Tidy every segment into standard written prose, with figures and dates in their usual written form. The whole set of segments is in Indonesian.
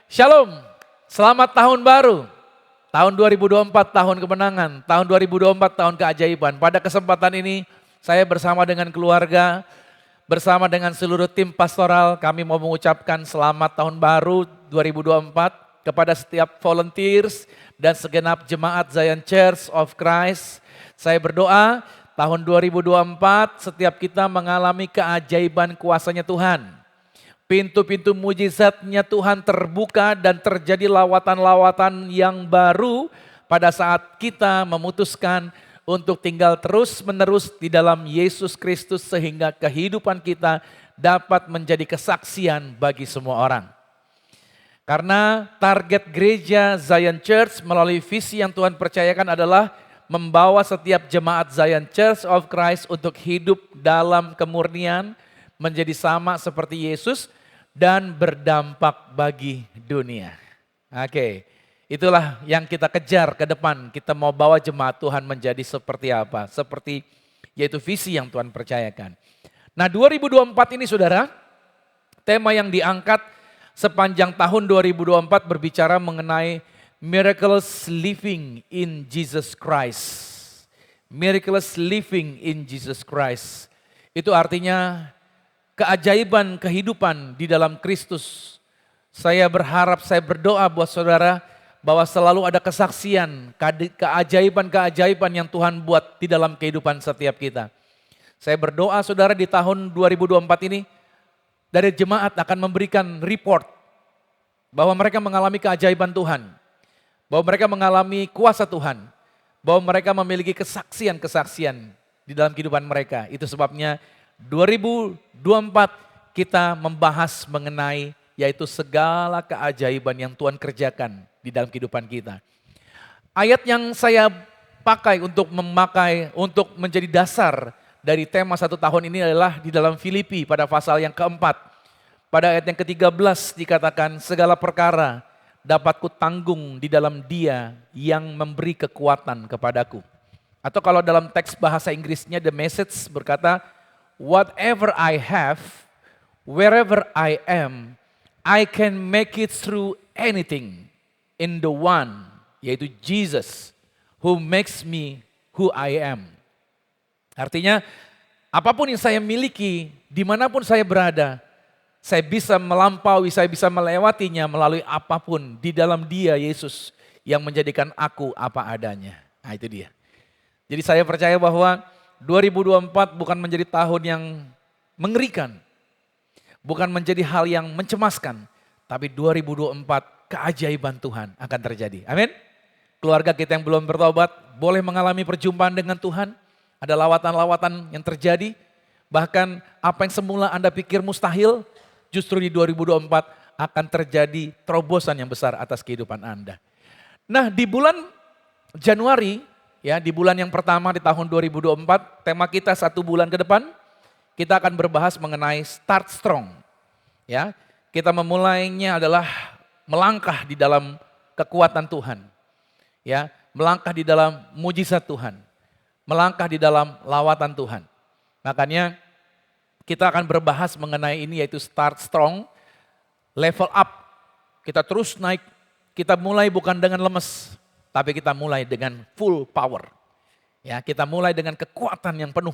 Shalom, selamat tahun baru. Tahun 2024 tahun kemenangan, tahun 2024 tahun keajaiban. Pada kesempatan ini saya bersama dengan keluarga, bersama dengan seluruh tim pastoral, kami mau mengucapkan selamat tahun baru 2024 kepada setiap volunteers dan segenap jemaat Zion Church of Christ. Saya berdoa tahun 2024 setiap kita mengalami keajaiban kuasanya Tuhan. Pintu-pintu mujizatnya Tuhan terbuka dan terjadi lawatan-lawatan yang baru pada saat kita memutuskan untuk tinggal terus-menerus di dalam Yesus Kristus sehingga kehidupan kita dapat menjadi kesaksian bagi semua orang. Karena target gereja Zion Church melalui visi yang Tuhan percayakan adalah membawa setiap jemaat Zion Church of Christ untuk hidup dalam kemurnian, menjadi sama seperti Yesus, dan berdampak bagi dunia. Oke, itulah yang kita kejar ke depan. Kita mau bawa jemaat Tuhan menjadi seperti apa? Seperti yaitu visi yang Tuhan percayakan. Nah 2024 ini saudara, tema yang diangkat sepanjang tahun 2024 berbicara mengenai miraculous living in Jesus Christ. Miraculous living in Jesus Christ. Itu artinya keajaiban kehidupan di dalam Kristus. Saya berharap, saya berdoa buat saudara bahwa selalu ada kesaksian, keajaiban-keajaiban yang Tuhan buat di dalam kehidupan setiap kita. Saya berdoa saudara di tahun 2024 ini dari jemaat akan memberikan report bahwa mereka mengalami keajaiban Tuhan, bahwa mereka mengalami kuasa Tuhan, bahwa mereka memiliki kesaksian-kesaksian di dalam kehidupan mereka. Itu sebabnya 2024 kita membahas mengenai yaitu segala keajaiban yang Tuhan kerjakan di dalam kehidupan kita. Ayat yang saya pakai untuk menjadi dasar dari tema satu tahun ini adalah di dalam Filipi pada pasal yang keempat. Pada ayat yang ke-13 dikatakan segala perkara dapat kutanggung di dalam Dia yang memberi kekuatan kepadaku. Atau kalau dalam teks bahasa Inggrisnya The Message berkata, whatever I have, wherever I am, I can make it through anything in the one, yaitu Jesus, who makes me who I am. Artinya, apapun yang saya miliki, dimanapun saya berada, saya bisa melampaui, saya bisa melewatinya melalui apapun di dalam Dia, Yesus, yang menjadikan aku apa adanya. Nah itu dia. Jadi saya percaya bahwa 2024 bukan menjadi tahun yang mengerikan, bukan menjadi hal yang mencemaskan, tapi 2024 keajaiban Tuhan akan terjadi. Amin. Keluarga kita yang belum bertobat boleh mengalami perjumpaan dengan Tuhan, ada lawatan-lawatan yang terjadi, bahkan apa yang semula Anda pikir mustahil, justru di 2024 akan terjadi terobosan yang besar atas kehidupan Anda. Nah di bulan Januari, ya, di bulan yang pertama di tahun 2024, tema kita 1 bulan ke depan, kita akan berbahas mengenai start strong. Ya, kita memulainya adalah melangkah di dalam kekuatan Tuhan. Ya, melangkah di dalam mujizat Tuhan. Melangkah di dalam lawatan Tuhan. Makanya kita akan berbahas mengenai ini yaitu start strong, level up. Kita terus naik, kita mulai bukan dengan lemes, tapi kita mulai dengan full power. Ya, kita mulai dengan kekuatan yang penuh.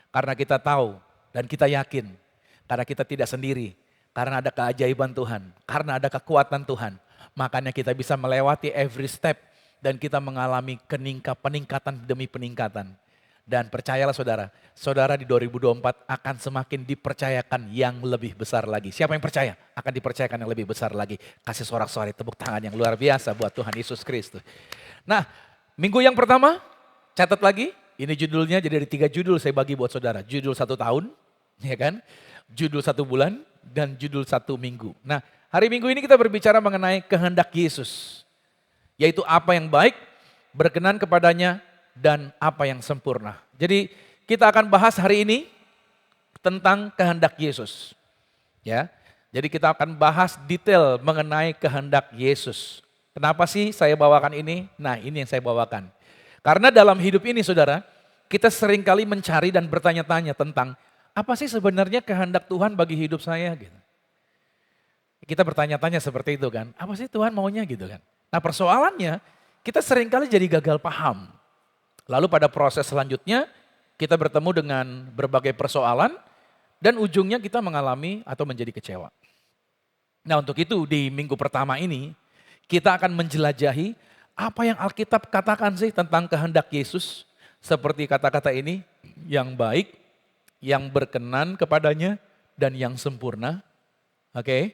Karena kita tahu dan kita yakin. Karena kita tidak sendiri. Karena ada keajaiban Tuhan. Karena ada kekuatan Tuhan. Makanya kita bisa melewati every step. Dan kita mengalami peningkatan demi peningkatan. Dan percayalah saudara, saudara di 2024 akan semakin dipercayakan yang lebih besar lagi. Siapa yang percaya? Akan dipercayakan yang lebih besar lagi. Kasih sorak-sorai tepuk tangan yang luar biasa buat Tuhan Yesus Kristus. Nah, minggu yang pertama, catat lagi, ini judulnya jadi ada 3 judul saya bagi buat saudara. Judul 1 tahun, ya kan? Judul 1 bulan, dan judul 1 minggu. Nah, hari Minggu ini kita berbicara mengenai kehendak Yesus. Yaitu apa yang baik, berkenan kepadanya, dan apa yang sempurna. Jadi kita akan bahas hari ini tentang kehendak Yesus. Ya, jadi kita akan bahas detail mengenai kehendak Yesus. Kenapa sih saya bawakan ini? Nah ini yang saya bawakan. Karena dalam hidup ini saudara, kita seringkali mencari dan bertanya-tanya tentang apa sih sebenarnya kehendak Tuhan bagi hidup saya? Gitu. Kita bertanya-tanya seperti itu kan, apa sih Tuhan maunya gitu kan. Nah persoalannya, kita seringkali jadi gagal paham. Lalu pada proses selanjutnya, kita bertemu dengan berbagai persoalan, dan ujungnya kita mengalami atau menjadi kecewa. Nah untuk itu di minggu pertama ini, kita akan menjelajahi apa yang Alkitab katakan sih tentang kehendak Yesus. Seperti kata-kata ini, yang baik, yang berkenan kepadanya, dan yang sempurna. Oke,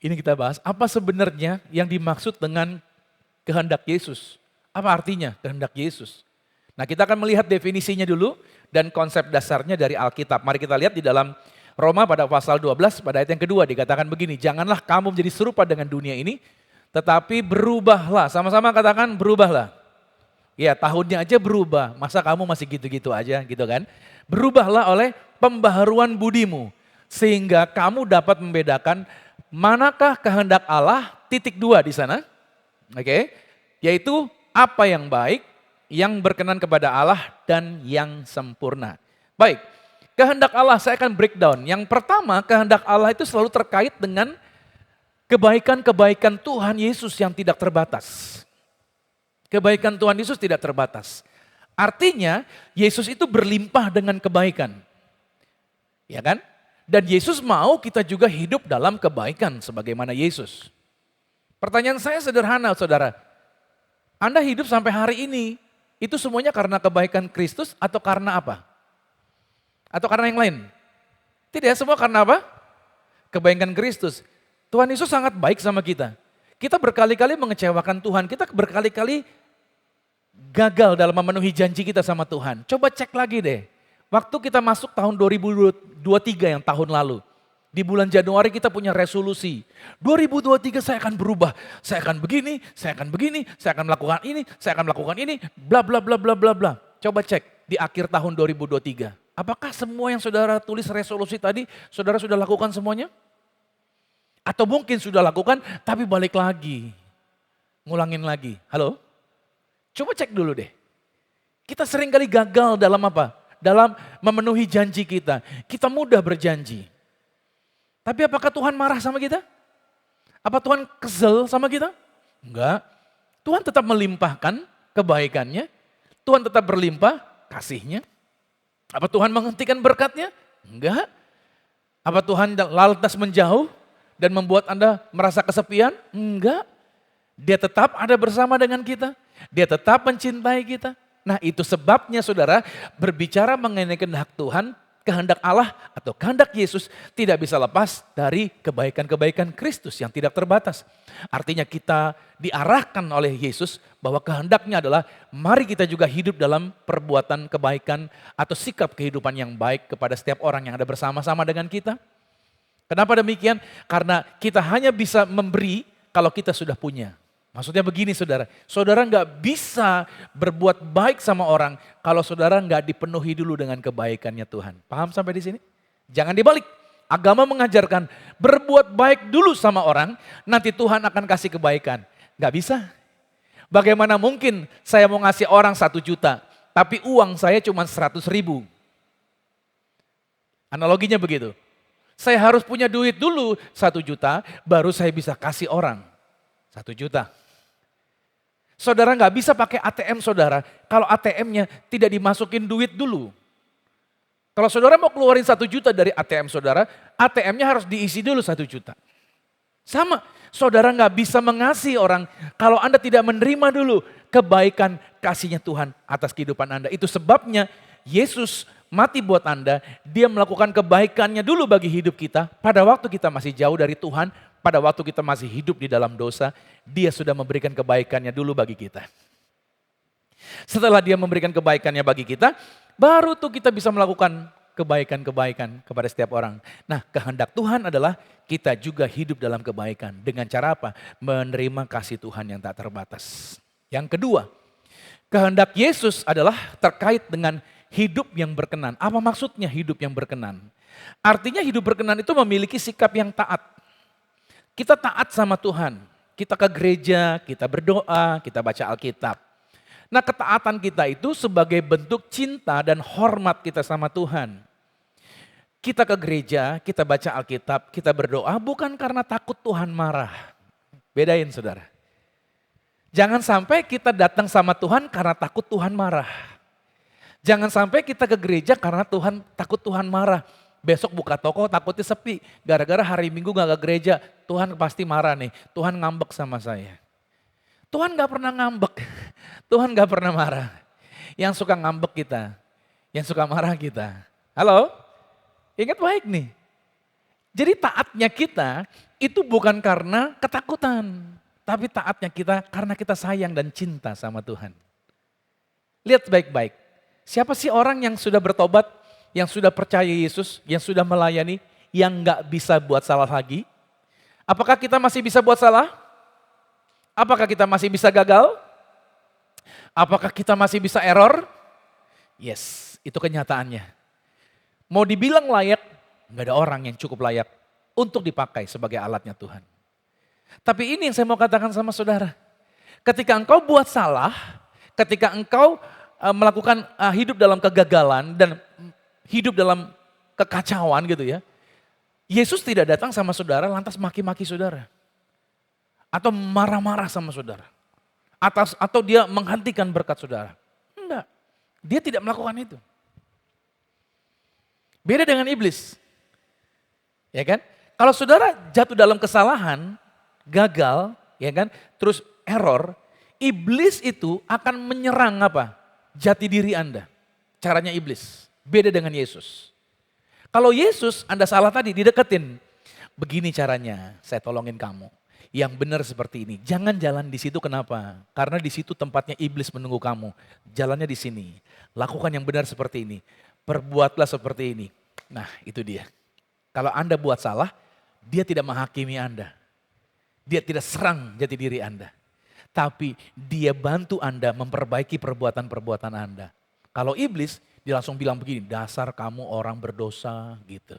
ini kita bahas apa sebenarnya yang dimaksud dengan kehendak Yesus. Apa artinya kehendak Yesus? Nah kita akan melihat definisinya dulu dan konsep dasarnya dari Alkitab. Mari kita lihat di dalam Roma pada pasal 12 pada ayat yang kedua dikatakan begini. Janganlah kamu menjadi serupa dengan dunia ini, tetapi berubahlah. Sama-sama katakan berubahlah. Ya tahunnya aja berubah, masa kamu masih gitu-gitu aja gitu kan. Berubahlah oleh pembaharuan budimu. Sehingga kamu dapat membedakan manakah kehendak Allah, titik dua di sana. Oke, yaitu apa yang baik, yang berkenan kepada Allah dan yang sempurna. Baik, kehendak Allah saya akan breakdown. Yang pertama, kehendak Allah itu selalu terkait dengan kebaikan-kebaikan Tuhan Yesus yang tidak terbatas. Kebaikan Tuhan Yesus tidak terbatas. Artinya, Yesus itu berlimpah dengan kebaikan. Ya kan? Dan Yesus mau kita juga hidup dalam kebaikan sebagaimana Yesus. Pertanyaan saya sederhana, Saudara. Anda hidup sampai hari ini, itu semuanya karena kebaikan Kristus atau karena apa? Atau karena yang lain? Tidak, semua karena apa? Kebaikan Kristus. Tuhan Yesus sangat baik sama kita. Kita berkali-kali mengecewakan Tuhan, kita berkali-kali gagal dalam memenuhi janji kita sama Tuhan. Coba cek lagi deh. Waktu kita masuk tahun 2023 yang tahun lalu. Di bulan Januari kita punya resolusi. 2023 saya akan berubah. Saya akan begini, saya akan begini, saya akan melakukan ini, saya akan melakukan ini, bla bla bla bla bla bla. Coba cek di akhir tahun 2023. Apakah semua yang saudara tulis resolusi tadi, saudara sudah lakukan semuanya? Atau mungkin sudah lakukan tapi balik lagi. Ngulangin lagi. Halo? Coba cek dulu deh. Kita sering kali gagal dalam apa? Dalam memenuhi janji kita. Kita mudah berjanji. Tapi apakah Tuhan marah sama kita? Apa Tuhan kesel sama kita? Enggak. Tuhan tetap melimpahkan kebaikannya. Tuhan tetap berlimpah kasihnya. Apa Tuhan menghentikan berkatnya? Enggak. Apa Tuhan lantas menjauh dan membuat Anda merasa kesepian? Enggak. Dia tetap ada bersama dengan kita. Dia tetap mencintai kita. Nah itu sebabnya saudara berbicara mengenai kehendak Tuhan, kehendak Allah atau kehendak Yesus tidak bisa lepas dari kebaikan-kebaikan Kristus yang tidak terbatas. Artinya kita diarahkan oleh Yesus bahwa kehendaknya adalah mari kita juga hidup dalam perbuatan kebaikan atau sikap kehidupan yang baik kepada setiap orang yang ada bersama-sama dengan kita. Kenapa demikian? Karena kita hanya bisa memberi kalau kita sudah punya. Maksudnya begini saudara, saudara nggak bisa berbuat baik sama orang kalau saudara nggak dipenuhi dulu dengan kebaikannya Tuhan. Paham sampai di sini? Jangan dibalik. Agama mengajarkan berbuat baik dulu sama orang, nanti Tuhan akan kasih kebaikan. Nggak bisa. Bagaimana mungkin saya mau ngasih orang 1 juta, tapi uang saya cuma 100.000. Analoginya begitu. Saya harus punya duit dulu 1 juta, baru saya bisa kasih orang 1 juta. Saudara nggak bisa pakai ATM saudara, kalau ATM-nya tidak dimasukin duit dulu. Kalau saudara mau keluarin 1 juta dari ATM saudara, ATM-nya harus diisi dulu 1 juta. Sama, saudara nggak bisa mengasihi orang kalau Anda tidak menerima dulu kebaikan kasihnya Tuhan atas kehidupan Anda. Itu sebabnya Yesus mati buat Anda, dia melakukan kebaikannya dulu bagi hidup kita pada waktu kita masih jauh dari Tuhan. Pada waktu kita masih hidup di dalam dosa, dia sudah memberikan kebaikannya dulu bagi kita. Setelah dia memberikan kebaikannya bagi kita, baru tuh kita bisa melakukan kebaikan-kebaikan kepada setiap orang. Nah, kehendak Tuhan adalah kita juga hidup dalam kebaikan. Dengan cara apa? Menerima kasih Tuhan yang tak terbatas. Yang kedua, kehendak Yesus adalah terkait dengan hidup yang berkenan. Apa maksudnya hidup yang berkenan? Artinya hidup berkenan itu memiliki sikap yang taat. Kita taat sama Tuhan, kita ke gereja, kita berdoa, kita baca Alkitab. Nah ketaatan kita itu sebagai bentuk cinta dan hormat kita sama Tuhan. Kita ke gereja, kita baca Alkitab, kita berdoa bukan karena takut Tuhan marah. Bedain saudara. Jangan sampai kita datang sama Tuhan karena takut Tuhan marah. Jangan sampai kita ke gereja karena takut Tuhan marah. Besok buka toko takutnya sepi. Gara-gara hari Minggu gak ke gereja, Tuhan pasti marah nih. Tuhan ngambek sama saya. Tuhan gak pernah ngambek. Tuhan gak pernah marah. Yang suka ngambek kita. Yang suka marah kita. Halo? Ingat baik nih. Jadi taatnya kita itu bukan karena ketakutan. Tapi taatnya kita karena kita sayang dan cinta sama Tuhan. Lihat baik-baik. Siapa sih orang yang sudah bertobat, yang sudah percaya Yesus, yang sudah melayani, yang gak bisa buat salah lagi? Apakah kita masih bisa buat salah? Apakah kita masih bisa gagal? Apakah kita masih bisa error? Yes, itu kenyataannya. Mau dibilang layak, gak ada orang yang cukup layak untuk dipakai sebagai alatnya Tuhan. Tapi ini yang saya mau katakan sama saudara. Ketika engkau buat salah, ketika engkau melakukan hidup dalam kegagalan dan hidup dalam kekacauan gitu ya. Yesus tidak datang sama saudara lantas maki-maki saudara. Atau marah-marah sama saudara. Atau dia menghentikan berkat saudara. Enggak, dia tidak melakukan itu. Beda dengan iblis. Ya kan? Kalau saudara jatuh dalam kesalahan, gagal, ya kan? Terus error, iblis itu akan menyerang apa? Jati diri Anda. Caranya iblis. Beda dengan Yesus. Kalau Yesus Anda salah tadi dideketin. Begini caranya, saya tolongin kamu. Yang benar seperti ini. Jangan jalan di situ, kenapa? Karena di situ tempatnya iblis menunggu kamu. Jalannya di sini. Lakukan yang benar seperti ini. Perbuatlah seperti ini. Nah, itu dia. Kalau Anda buat salah, dia tidak menghakimi Anda. Dia tidak serang jati diri Anda. Tapi dia bantu Anda memperbaiki perbuatan-perbuatan Anda. Kalau iblis, dia langsung bilang begini, dasar kamu orang berdosa gitu.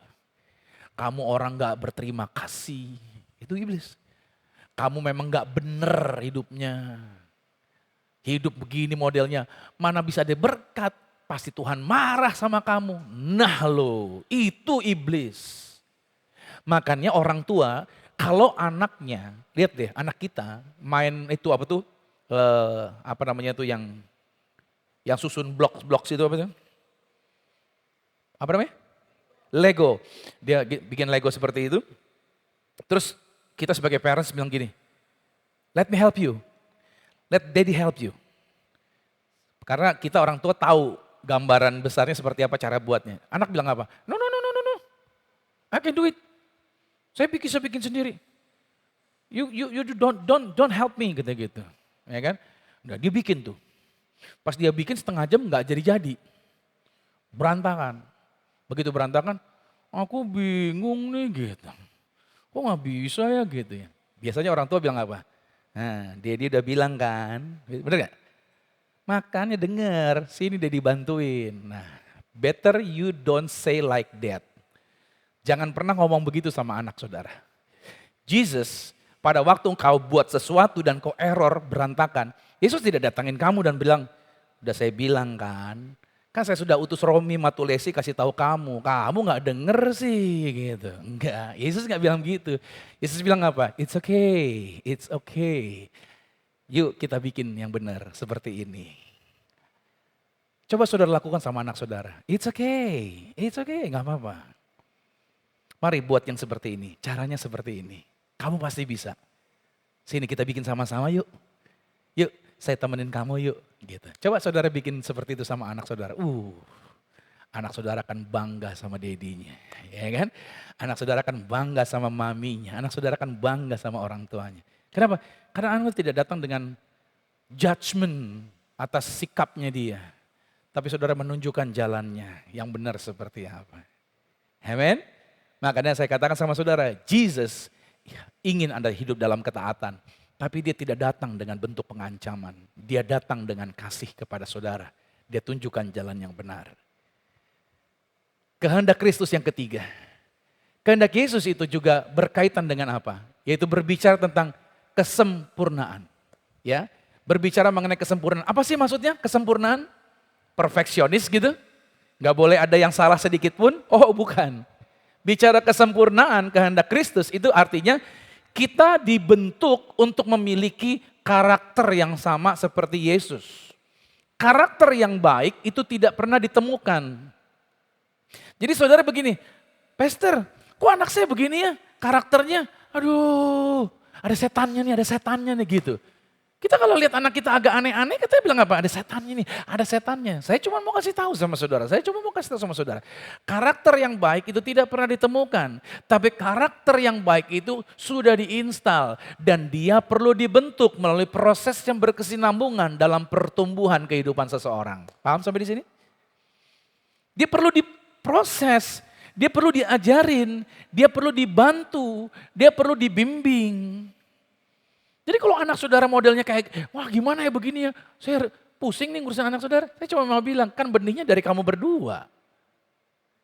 Kamu orang gak berterima kasih. Itu iblis. Kamu memang gak bener hidupnya. Hidup begini modelnya, mana bisa ada berkat. Pasti Tuhan marah sama kamu. Nah lo, itu iblis. Makanya orang tua, kalau anaknya, lihat deh anak kita main itu apa tuh, apa namanya tuh yang susun blok itu apa tuh? Apa namanya? Lego. Dia bikin Lego seperti itu. Terus kita sebagai parents bilang gini, let me help you, let daddy help you. Karena kita orang tua tahu gambaran besarnya seperti apa cara buatnya. Anak bilang apa? No, I can do it. Saya bikin sendiri. You don't help me gitu. Ya kan? Udah dia bikin tuh. Pas dia bikin setengah jam nggak jadi. Berantakan. Begitu berantakan, aku bingung nih gitu. Kok nggak bisa ya gitu ya. Biasanya orang tua bilang apa? Nah, dia udah bilang kan, bener gak? Makanya denger, sini dia dibantuin. Nah, better you don't say like that. Jangan pernah ngomong begitu sama anak saudara. Jesus, pada waktu engkau buat sesuatu dan kau error berantakan, Yesus tidak datangin kamu dan bilang, udah saya bilang kan saya sudah utus Romi Matulesi kasih tahu kamu gak denger sih gitu. Enggak, Yesus gak bilang gitu. Yesus bilang apa? It's okay. Yuk kita bikin yang benar seperti ini. Coba saudara lakukan sama anak saudara. It's okay, gak apa-apa. Mari buat yang seperti ini, caranya seperti ini. Kamu pasti bisa. Sini kita bikin sama-sama yuk. Yuk, saya temenin kamu yuk. Gitu. Coba saudara bikin seperti itu sama anak saudara. Anak saudara akan bangga sama dedinya. Ya kan? Anak saudara akan bangga sama maminya. Anak saudara akan bangga sama orang tuanya. Kenapa? Karena anak tidak datang dengan judgment atas sikapnya dia. Tapi saudara menunjukkan jalannya yang benar seperti apa. Amen? Makanya saya katakan sama saudara, Jesus ingin Anda hidup dalam ketaatan. Tapi dia tidak datang dengan bentuk pengancaman. Dia datang dengan kasih kepada saudara. Dia tunjukkan jalan yang benar. Kehendak Kristus yang ketiga. Kehendak Yesus itu juga berkaitan dengan apa? Yaitu berbicara tentang kesempurnaan. Ya, berbicara mengenai kesempurnaan. Apa sih maksudnya kesempurnaan? Perfeksionis gitu? Gak boleh ada yang salah sedikit pun. Oh bukan. Bicara kesempurnaan kehendak Kristus itu artinya kita dibentuk untuk memiliki karakter yang sama seperti Yesus. Karakter yang baik itu tidak pernah ditemukan. Jadi saudara begini, Pastor, kok anak saya begini ya karakternya? Aduh, ada setannya nih gitu. Kita kalau lihat anak kita agak aneh-aneh, kita bilang apa? Ada setannya nih, ada setannya. Saya cuma mau kasih tahu sama saudara, karakter yang baik itu tidak pernah ditemukan. Tapi karakter yang baik itu sudah diinstal. Dan dia perlu dibentuk melalui proses yang berkesinambungan dalam pertumbuhan kehidupan seseorang. Paham sampai di sini? Dia perlu diproses, dia perlu diajarin, dia perlu dibantu, dia perlu dibimbing. Jadi kalau anak saudara modelnya kayak, wah gimana ya begini ya, saya pusing nih ngurusin anak saudara. Saya cuma mau bilang, kan benihnya dari kamu berdua.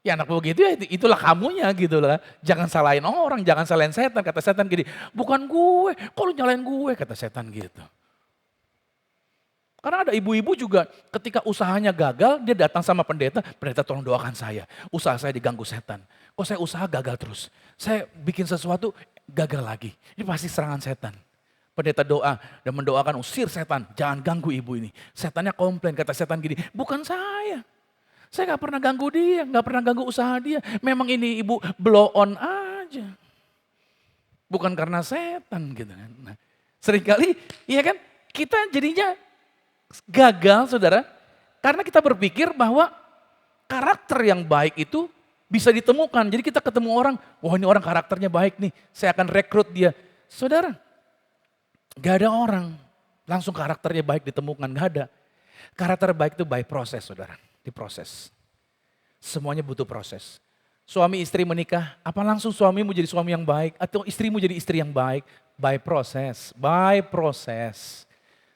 Ya anak begitu ya itulah kamunya gitu lah. Jangan salahin orang, jangan salahin setan. Kata setan gini, bukan gue, kok lu nyalain gue, kata setan gitu. Karena ada ibu-ibu juga ketika usahanya gagal, dia datang sama pendeta, pendeta tolong doakan saya. Usaha saya diganggu setan. Kok saya usaha gagal terus. Saya bikin sesuatu gagal lagi. Ini pasti serangan setan. Pendeta doa dan mendoakan usir setan, jangan ganggu ibu ini. Setannya komplain, kata setan gini, bukan saya. Saya gak pernah ganggu dia, gak pernah ganggu usaha dia. Memang ini ibu blow on aja. Bukan karena setan gitu kan. Nah, seringkali iya kan kita jadinya gagal saudara. Karena kita berpikir bahwa karakter yang baik itu bisa ditemukan. Jadi kita ketemu orang, wah ini orang karakternya baik nih, saya akan rekrut dia. Saudara, gak ada orang langsung karakternya baik ditemukan, gak ada. Karakter baik itu by proses saudara, diproses. Semuanya butuh proses. Suami istri menikah, apa langsung suamimu jadi suami yang baik atau istrimu jadi istri yang baik? By proses, by proses.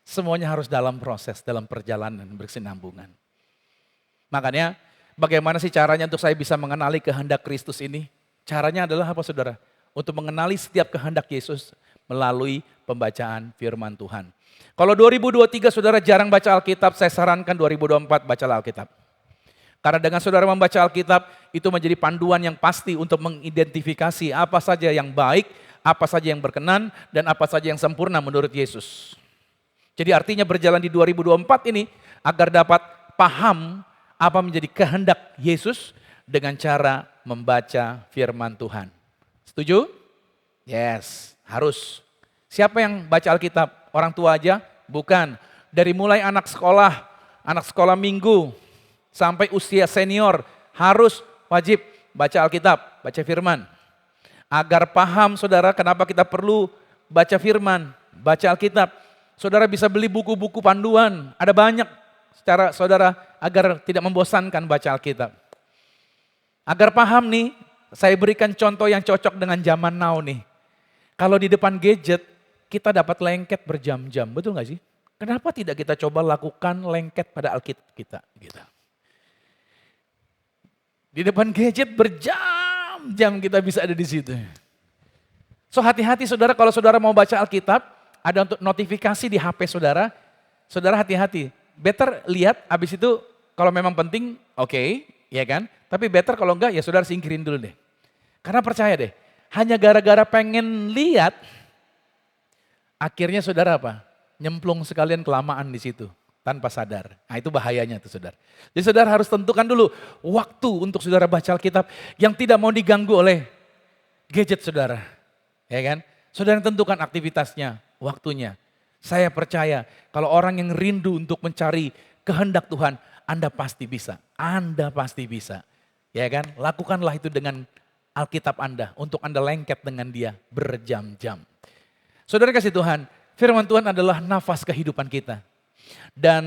Semuanya harus dalam proses, dalam perjalanan berkesinambungan. Makanya bagaimana sih caranya untuk saya bisa mengenali kehendak Kristus ini? Caranya adalah apa saudara? Untuk mengenali setiap kehendak Yesus melalui pembacaan firman Tuhan. Kalau 2023 saudara jarang baca Alkitab, saya sarankan 2024 baca Alkitab. Karena dengan saudara membaca Alkitab, itu menjadi panduan yang pasti untuk mengidentifikasi apa saja yang baik, apa saja yang berkenan, dan apa saja yang sempurna menurut Yesus. Jadi artinya berjalan di 2024 ini, agar dapat paham apa menjadi kehendak Yesus dengan cara membaca firman Tuhan. Setuju? Yes. Harus. Siapa yang baca Alkitab? Orang tua aja? Bukan. Dari mulai anak sekolah minggu, sampai usia senior, harus wajib baca Alkitab, baca firman. Agar paham saudara kenapa kita perlu baca firman, baca Alkitab. Saudara bisa beli buku-buku panduan, ada banyak secara saudara agar tidak membosankan baca Alkitab. Agar paham nih, saya berikan contoh yang cocok dengan zaman now nih. Kalau di depan gadget, kita dapat lengket berjam-jam, betul gak sih? Kenapa tidak kita coba lakukan lengket pada Alkitab kita? Gitu. Di depan gadget berjam-jam kita bisa ada di situ. So hati-hati saudara, kalau saudara mau baca Alkitab, ada untuk notifikasi di HP saudara, saudara hati-hati. Better lihat, habis itu kalau memang penting, oke, ya kan? Tapi better kalau enggak, ya saudara singkirin dulu deh. Karena percaya deh, hanya gara-gara pengen lihat, akhirnya saudara apa? Nyemplung sekalian kelamaan di situ tanpa sadar. Nah itu bahayanya tuh saudara. Jadi saudara harus tentukan dulu waktu untuk saudara baca Alkitab yang tidak mau diganggu oleh gadget saudara. Ya kan? Saudara tentukan aktivitasnya, waktunya. Saya percaya kalau orang yang rindu untuk mencari kehendak Tuhan, Anda pasti bisa. Anda pasti bisa. Ya kan? Lakukanlah itu dengan Alkitab Anda, untuk Anda lengket dengan dia berjam-jam. Saudara kasih Tuhan, firman Tuhan adalah nafas kehidupan kita. Dan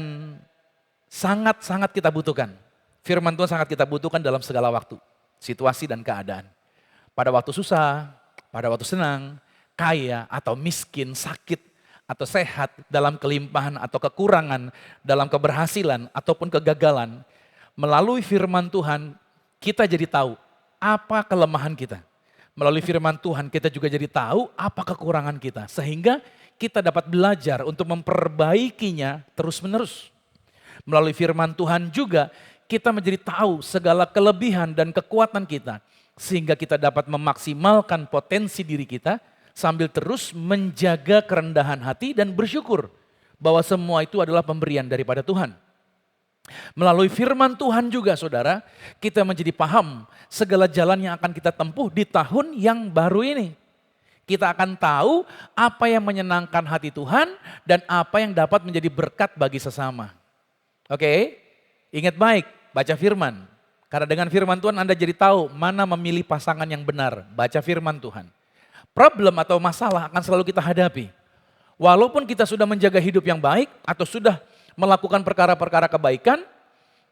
sangat-sangat kita butuhkan. Firman Tuhan sangat kita butuhkan dalam segala waktu, situasi dan keadaan. Pada waktu susah, pada waktu senang, kaya atau miskin, sakit atau sehat, dalam kelimpahan atau kekurangan, dalam keberhasilan ataupun kegagalan. Melalui firman Tuhan kita jadi tahu apa kelemahan kita. Melalui firman Tuhan kita juga jadi tahu apa kekurangan kita. Sehingga kita dapat belajar untuk memperbaikinya terus menerus. Melalui firman Tuhan juga kita menjadi tahu segala kelebihan dan kekuatan kita. Sehingga kita dapat memaksimalkan potensi diri kita sambil terus menjaga kerendahan hati dan bersyukur bahwa semua itu adalah pemberian daripada Tuhan. Melalui firman Tuhan juga saudara, kita menjadi paham segala jalan yang akan kita tempuh di tahun yang baru ini. Kita akan tahu apa yang menyenangkan hati Tuhan dan apa yang dapat menjadi berkat bagi sesama. Oke, ingat baik, baca firman. Karena dengan firman Tuhan Anda jadi tahu mana memilih pasangan yang benar. Baca firman Tuhan. Problem atau masalah akan selalu kita hadapi. Walaupun kita sudah menjaga hidup yang baik atau sudah melakukan perkara-perkara kebaikan,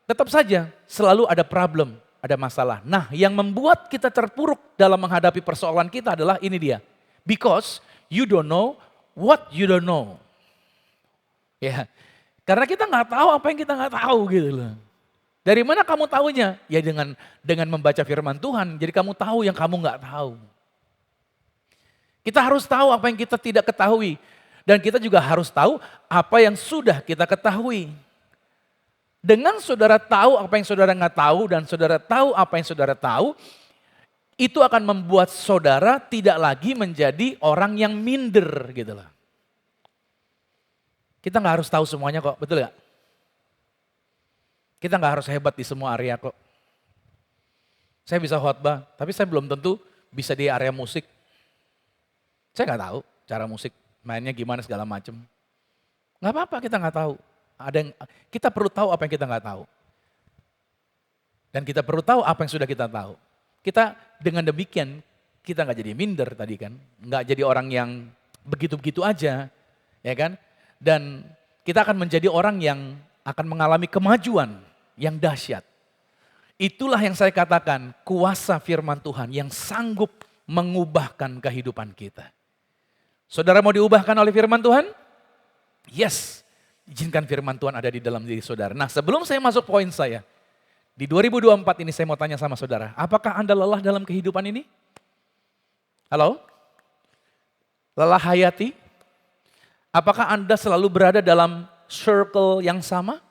tetap saja selalu ada problem, ada masalah. Nah, yang membuat kita terpuruk dalam menghadapi persoalan kita adalah ini dia. Because you don't know what you don't know. Ya, karena kita nggak tahu apa yang kita nggak tahu gitu loh. Dari mana kamu tahunya? Ya dengan membaca firman Tuhan, jadi kamu tahu yang kamu nggak tahu. Kita harus tahu apa yang kita tidak ketahui. Dan kita juga harus tahu apa yang sudah kita ketahui. Dengan saudara tahu apa yang saudara nggak tahu dan saudara tahu apa yang saudara tahu, itu akan membuat saudara tidak lagi menjadi orang yang minder gitu loh. Kita nggak harus tahu semuanya kok, betul nggak? Kita nggak harus hebat di semua area kok. Saya bisa khotbah, tapi saya belum tentu bisa di area musik. Saya nggak tahu cara musik, mainnya gimana segala macam. Nggak apa-apa kita nggak tahu. Kita perlu tahu apa yang kita nggak tahu. Dan kita perlu tahu apa yang sudah kita tahu. Kita dengan demikian, kita nggak jadi minder tadi kan. Nggak jadi orang yang begitu-begitu aja, ya kan. Dan kita akan menjadi orang yang akan mengalami kemajuan yang dahsyat. Itulah yang saya katakan kuasa firman Tuhan yang sanggup mengubahkan kehidupan kita. Saudara mau diubahkan oleh firman Tuhan? Yes, izinkan firman Tuhan ada di dalam diri saudara. Nah, sebelum saya masuk poin saya, di 2024 ini saya mau tanya sama saudara, apakah Anda lelah dalam kehidupan ini? Halo? Lelah hayati? Apakah Anda selalu berada dalam circle yang sama?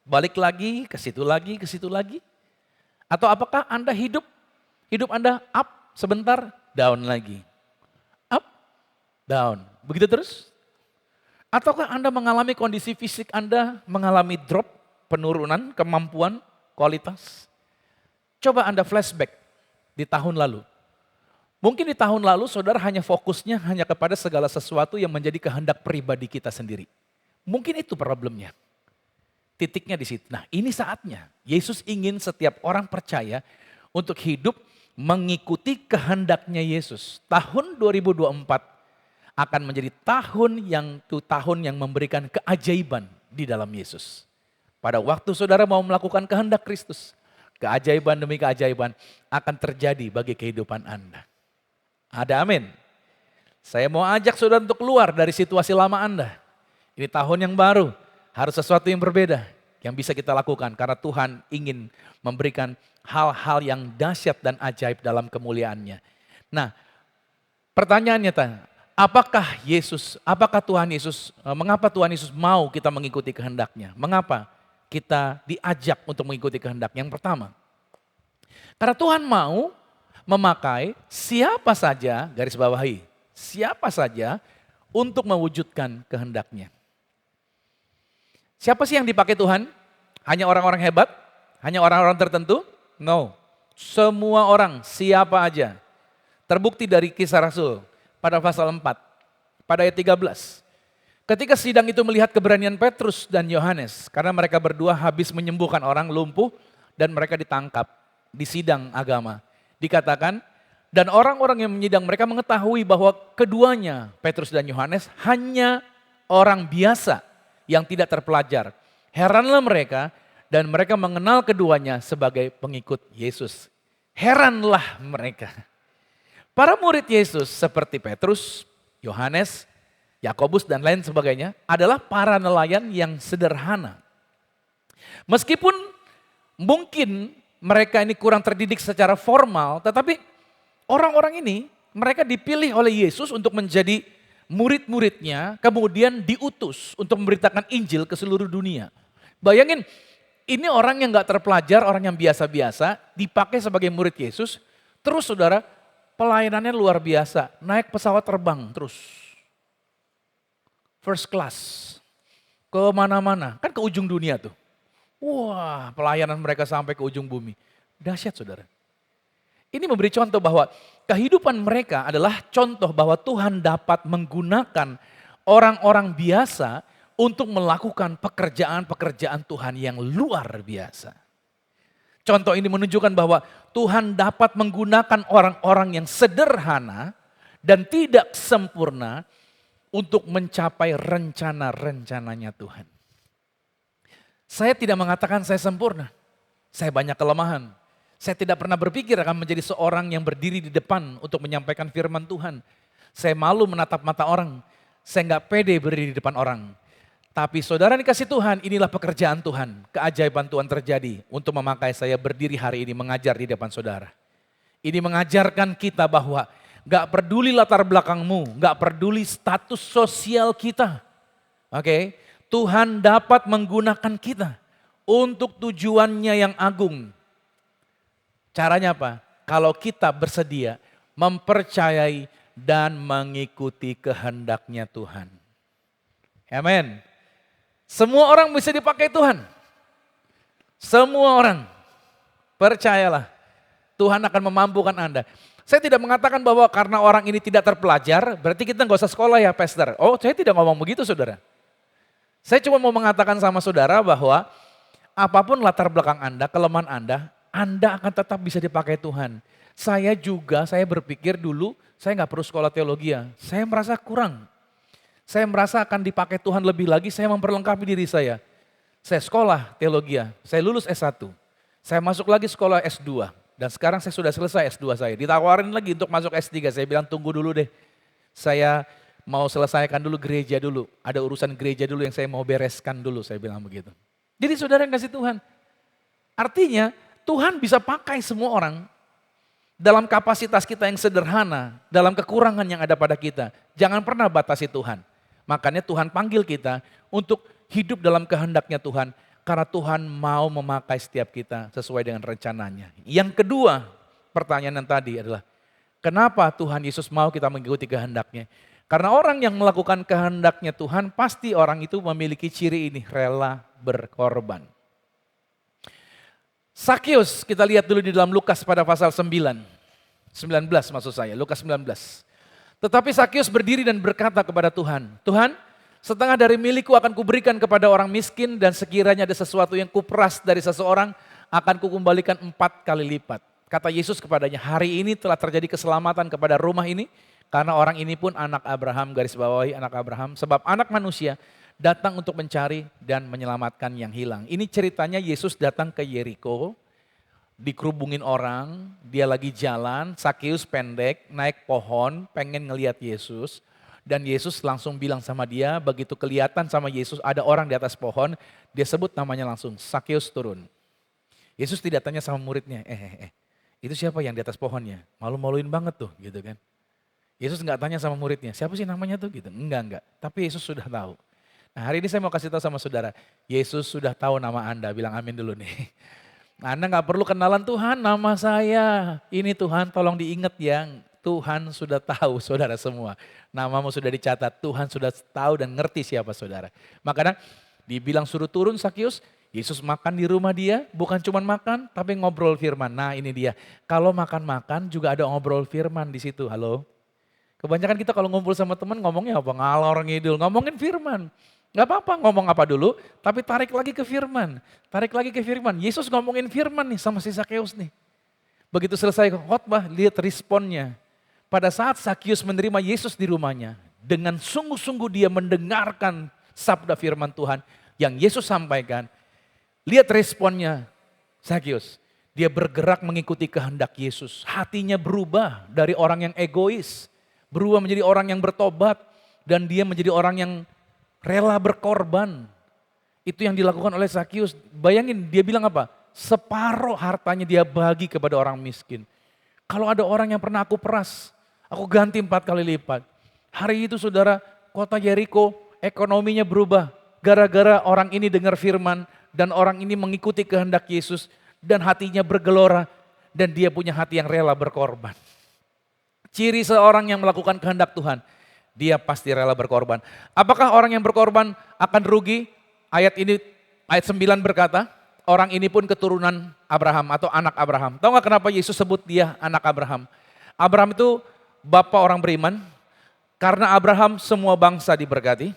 Balik lagi, ke situ lagi, ke situ lagi? Atau apakah Anda hidup Anda up sebentar, down lagi? Up, down. Begitu terus? Ataukah Anda mengalami kondisi fisik Anda mengalami drop, penurunan, kemampuan, kualitas? Coba Anda flashback di tahun lalu. Mungkin di tahun lalu saudara hanya fokusnya hanya kepada segala sesuatu yang menjadi kehendak pribadi kita sendiri. Mungkin itu problemnya. Titiknya di situ. Nah, ini saatnya Yesus ingin setiap orang percaya untuk hidup mengikuti kehendaknya Yesus. Tahun 2024 akan menjadi tahun yang memberikan keajaiban di dalam Yesus. Pada waktu saudara mau melakukan kehendak Kristus, keajaiban demi keajaiban akan terjadi bagi kehidupan Anda. Ada amin. Saya mau ajak saudara untuk keluar dari situasi lama Anda. Ini tahun yang baru. Harus sesuatu yang berbeda yang bisa kita lakukan karena Tuhan ingin memberikan hal-hal yang dahsyat dan ajaib dalam kemuliaannya. Nah, pertanyaannya apakah mengapa Tuhan Yesus mau kita mengikuti kehendaknya? Mengapa kita diajak untuk mengikuti kehendak? Yang pertama, karena Tuhan mau memakai siapa saja, garis bawahi, siapa saja untuk mewujudkan kehendaknya. Siapa sih yang dipakai Tuhan? Hanya orang-orang hebat? Hanya orang-orang tertentu? No. Semua orang, siapa aja. Terbukti dari Kisah Rasul pada pasal 4, pada ayat 13. Ketika sidang itu melihat keberanian Petrus dan Yohanes, karena mereka berdua habis menyembuhkan orang lumpuh dan mereka ditangkap di sidang agama. Dikatakan, dan orang-orang yang menyidang mereka mengetahui bahwa keduanya, Petrus dan Yohanes, hanya orang biasa yang tidak terpelajar. Heranlah mereka dan mereka mengenal keduanya sebagai pengikut Yesus. Heranlah mereka. Para murid Yesus seperti Petrus, Yohanes, Yakobus dan lain sebagainya adalah para nelayan yang sederhana. Meskipun mungkin mereka ini kurang terdidik secara formal, tetapi orang-orang ini mereka dipilih oleh Yesus untuk menjadi murid-muridnya, kemudian diutus untuk memberitakan Injil ke seluruh dunia. Bayangin, Ini orang yang gak terpelajar, orang yang biasa-biasa, dipakai sebagai murid Yesus. Terus saudara, pelayanannya luar biasa. Naik pesawat terbang terus. First class. Kemana-mana, kan ke ujung dunia tuh. Wah, pelayanan mereka sampai ke ujung bumi. Dahsyat saudara. Ini memberi contoh bahwa kehidupan mereka adalah contoh bahwa Tuhan dapat menggunakan orang-orang biasa untuk melakukan pekerjaan-pekerjaan Tuhan yang luar biasa. Contoh ini menunjukkan bahwa Tuhan dapat menggunakan orang-orang yang sederhana dan tidak sempurna untuk mencapai rencana-rencananya Tuhan. Saya tidak mengatakan saya sempurna, saya banyak kelemahan. Saya tidak pernah berpikir akan menjadi seorang yang berdiri di depan untuk menyampaikan firman Tuhan. Saya malu menatap mata orang, saya nggak pede berdiri di depan orang. Tapi saudara dikasih Tuhan, inilah pekerjaan Tuhan. Keajaiban Tuhan terjadi untuk memakai saya berdiri hari ini mengajar di depan saudara. Ini mengajarkan kita bahwa gak peduli latar belakangmu, gak peduli status sosial kita. Oke, Tuhan dapat menggunakan kita untuk tujuannya yang agung. Caranya apa? Kalau kita bersedia mempercayai dan mengikuti kehendaknya Tuhan. Amin. Semua orang bisa dipakai Tuhan. Semua orang. Percayalah. Tuhan akan memampukan Anda. Saya tidak mengatakan bahwa karena orang ini tidak terpelajar, berarti kita nggak usah sekolah ya pastor. Oh, saya tidak ngomong begitu saudara. Saya cuma mau mengatakan sama saudara bahwa apapun latar belakang Anda, kelemahan Anda akan tetap bisa dipakai Tuhan. Saya berpikir dulu, saya nggak perlu sekolah teologi ya. Saya merasa kurang. Saya merasa akan dipakai Tuhan lebih lagi, saya memperlengkapi diri saya. Saya sekolah teologi, saya lulus S1. Saya masuk lagi sekolah S2. Dan sekarang saya sudah selesai S2 saya. Ditawarin lagi untuk masuk S3, saya bilang tunggu dulu deh. Saya mau selesaikan dulu gereja dulu. Ada urusan gereja dulu yang saya mau bereskan dulu, saya bilang begitu. Jadi saudara yang kasih Tuhan. Artinya Tuhan bisa pakai semua orang dalam kapasitas kita yang sederhana, dalam kekurangan yang ada pada kita. Jangan pernah batasi Tuhan. Makanya Tuhan panggil kita untuk hidup dalam kehendaknya Tuhan. Karena Tuhan mau memakai setiap kita sesuai dengan rencananya. Yang kedua, pertanyaan yang tadi adalah, kenapa Tuhan Yesus mau kita mengikuti kehendaknya? Karena orang yang melakukan kehendaknya Tuhan, pasti orang itu memiliki ciri ini, rela berkorban. Sakius, kita lihat dulu di dalam Lukas pada pasal 19 maksud saya, Lukas 19. Tetapi Sakius berdiri dan berkata kepada Tuhan, Tuhan, setengah dari milikku akan kuberikan kepada orang miskin dan sekiranya ada sesuatu yang kuperas dari seseorang akan kukembalikan 4 kali lipat. Kata Yesus kepadanya, hari ini telah terjadi keselamatan kepada rumah ini karena orang ini pun anak Abraham, garis bawahi anak Abraham. Sebab anak manusia datang untuk mencari dan menyelamatkan yang hilang. Ini ceritanya Yesus datang ke Yeriko, dikerubungin orang, dia lagi jalan, Sakius pendek, naik pohon, pengen ngelihat Yesus. Dan Yesus langsung bilang sama dia, begitu kelihatan sama Yesus ada orang di atas pohon, dia sebut namanya langsung, Sakius turun. Yesus tidak tanya sama muridnya, itu siapa yang di atas pohonnya? Malu-maluin banget tuh gitu kan. Yesus nggak tanya sama muridnya, siapa sih namanya tuh gitu. Enggak. Tapi Yesus sudah tahu. Nah hari ini saya mau kasih tahu sama saudara, Yesus sudah tahu nama Anda, bilang amin dulu nih. Anda nggak perlu kenalan Tuhan, nama saya. Ini Tuhan tolong diingat ya. Tuhan sudah tahu saudara semua. Namamu sudah dicatat, Tuhan sudah tahu dan ngerti siapa saudara. Makanya dibilang suruh turun Sakius, Yesus makan di rumah dia, bukan cuma makan tapi ngobrol firman. Nah ini dia, kalau makan-makan juga ada ngobrol firman di situ, halo. Kebanyakan kita kalau ngumpul sama teman ngomongnya apa? Ngalor ngidul, ngomongin firman. Gak apa-apa ngomong apa dulu, tapi tarik lagi ke firman. Tarik lagi ke firman, Yesus ngomongin firman nih sama si Sakius nih. Begitu selesai khotbah, lihat responnya. Pada saat Sakius menerima Yesus di rumahnya, dengan sungguh-sungguh dia mendengarkan sabda firman Tuhan yang Yesus sampaikan. Lihat responnya Sakius. Dia bergerak mengikuti kehendak Yesus. Hatinya berubah dari orang yang egois, berubah menjadi orang yang bertobat, dan dia menjadi orang yang rela berkorban. Itu yang dilakukan oleh Sakius. Bayangin dia bilang apa? Separuh hartanya dia bagi kepada orang miskin. Kalau ada orang yang pernah aku peras, aku ganti 4 kali lipat. Hari itu saudara, kota Yeriko ekonominya berubah. Gara-gara orang ini dengar firman dan orang ini mengikuti kehendak Yesus dan hatinya bergelora dan dia punya hati yang rela berkorban. Ciri seorang yang melakukan kehendak Tuhan, dia pasti rela berkorban. Apakah orang yang berkorban akan rugi? Ayat 9 berkata, orang ini pun keturunan Abraham atau anak Abraham. Tahu gak kenapa Yesus sebut dia anak Abraham? Abraham itu bapak orang beriman, karena Abraham semua bangsa diberkati.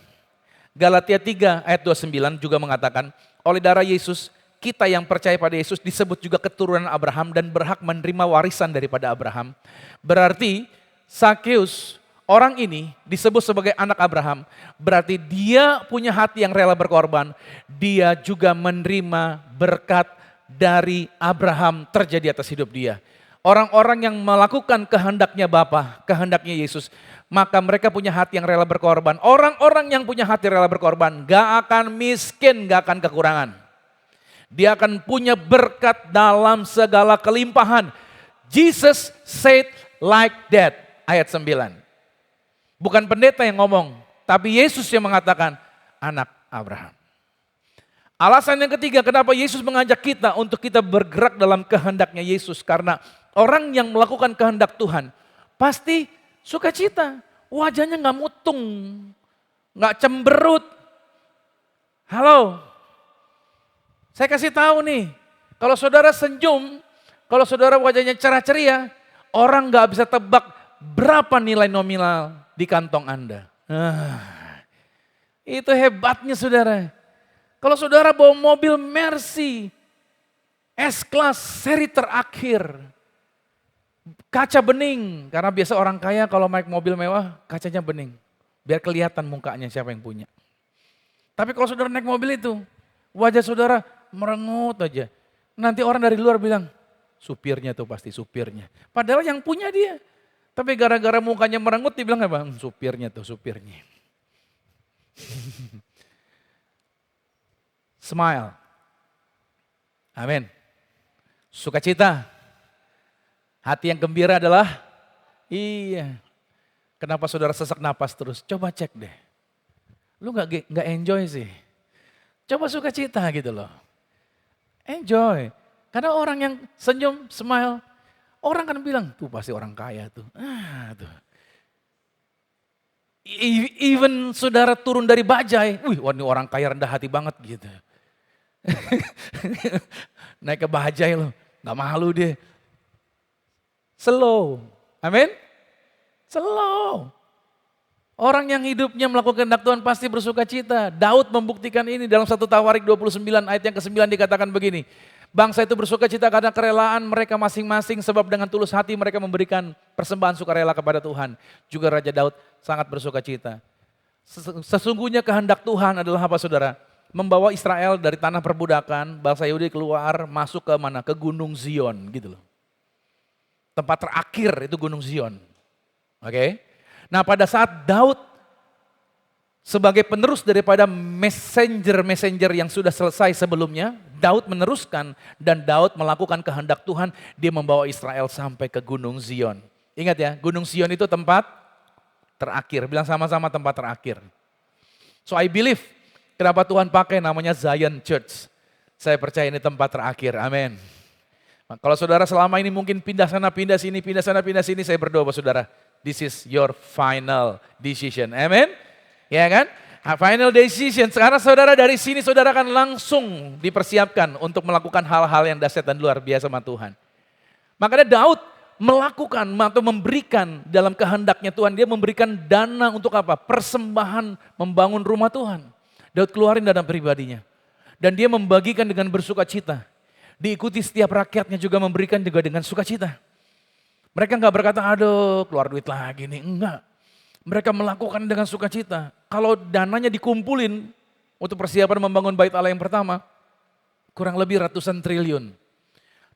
Galatia 3 ayat 29 juga mengatakan, oleh darah Yesus, kita yang percaya pada Yesus disebut juga keturunan Abraham dan berhak menerima warisan daripada Abraham. Berarti Sakeus, orang ini disebut sebagai anak Abraham, berarti dia punya hati yang rela berkorban. Dia juga menerima berkat dari Abraham terjadi atas hidup dia. Orang-orang yang melakukan kehendaknya Bapa, kehendaknya Yesus, maka mereka punya hati yang rela berkorban. Orang-orang yang punya hati rela berkorban gak akan miskin, gak akan kekurangan. Dia akan punya berkat dalam segala kelimpahan. Jesus said like that, ayat 9. Bukan pendeta yang ngomong, tapi Yesus yang mengatakan anak Abraham. Alasan yang ketiga kenapa Yesus mengajak kita untuk kita bergerak dalam kehendaknya Yesus. Karena orang yang melakukan kehendak Tuhan pasti sukacita. Wajahnya gak mutung, gak cemberut. Halo, saya kasih tahu nih, kalau saudara senyum, kalau saudara wajahnya cerah ceria, orang gak bisa tebak berapa nilai nominal di kantong Anda. Itu hebatnya saudara. Kalau saudara bawa mobil Mercy, S-Class seri terakhir, kaca bening, karena biasa orang kaya kalau naik mobil mewah kacanya bening, biar kelihatan mukanya siapa yang punya. Tapi kalau saudara naik mobil itu, wajah saudara merengut aja, nanti orang dari luar bilang, supirnya tuh pasti supirnya. Padahal yang punya dia, tapi gara-gara mukanya merengut dibilang apa? Supirnya tuh supirnya. Smile. Amin. Sukacita. Hati yang gembira adalah, iya. Kenapa saudara sesak napas terus? Coba cek deh. Lu gak enjoy sih. Coba sukacita gitu loh. Enjoy. Karena orang yang senyum, smile, orang kan bilang, tuh pasti orang kaya tuh. Tuh. Even saudara turun dari bajai, wih wah ini orang kaya rendah hati banget gitu. Naik ke bajai loh, gak malu dia. Slow, amin? Slow. Orang yang hidupnya melakukan kehendak Tuhan pasti bersuka cita. Daud membuktikan ini dalam 1 Tawarik 29 ayat yang ke-9 dikatakan begini. Bangsa itu bersuka cita karena kerelaan mereka masing-masing sebab dengan tulus hati mereka memberikan persembahan sukarela kepada Tuhan. Juga Raja Daud sangat bersuka cita. Sesungguhnya kehendak Tuhan adalah apa saudara? Membawa Israel dari tanah perbudakan, bangsa Yahudi keluar masuk ke mana? Ke Gunung Zion gitu loh. Tempat terakhir itu Gunung Zion. Oke? Nah pada saat Daud sebagai penerus daripada messenger yang sudah selesai sebelumnya, Daud meneruskan dan Daud melakukan kehendak Tuhan, dia membawa Israel sampai ke Gunung Zion. Ingat ya, Gunung Zion itu tempat terakhir, bilang sama-sama tempat terakhir. So I believe, kenapa Tuhan pakai namanya Zion Church. Saya percaya ini tempat terakhir, amin. Kalau saudara selama ini mungkin pindah sana, pindah sini, pindah sana, pindah sini, saya berdoa buat saudara. This is your final decision, amin. Ya kan? Final decision. Sekarang saudara dari sini saudara akan langsung dipersiapkan untuk melakukan hal-hal yang dahsyat dan luar biasa sama Tuhan. Makanya Daud melakukan atau memberikan dalam kehendaknya Tuhan. Dia memberikan dana untuk apa? Persembahan membangun rumah Tuhan. Daud keluarin dana pribadinya. Dan dia membagikan dengan bersuka cita. Diikuti setiap rakyatnya juga memberikan juga dengan sukacita. Mereka enggak berkata, aduh keluar duit lagi nih. Enggak. Mereka melakukan dengan sukacita. Kalau dananya dikumpulin untuk persiapan membangun bait Allah yang pertama, kurang lebih ratusan triliun.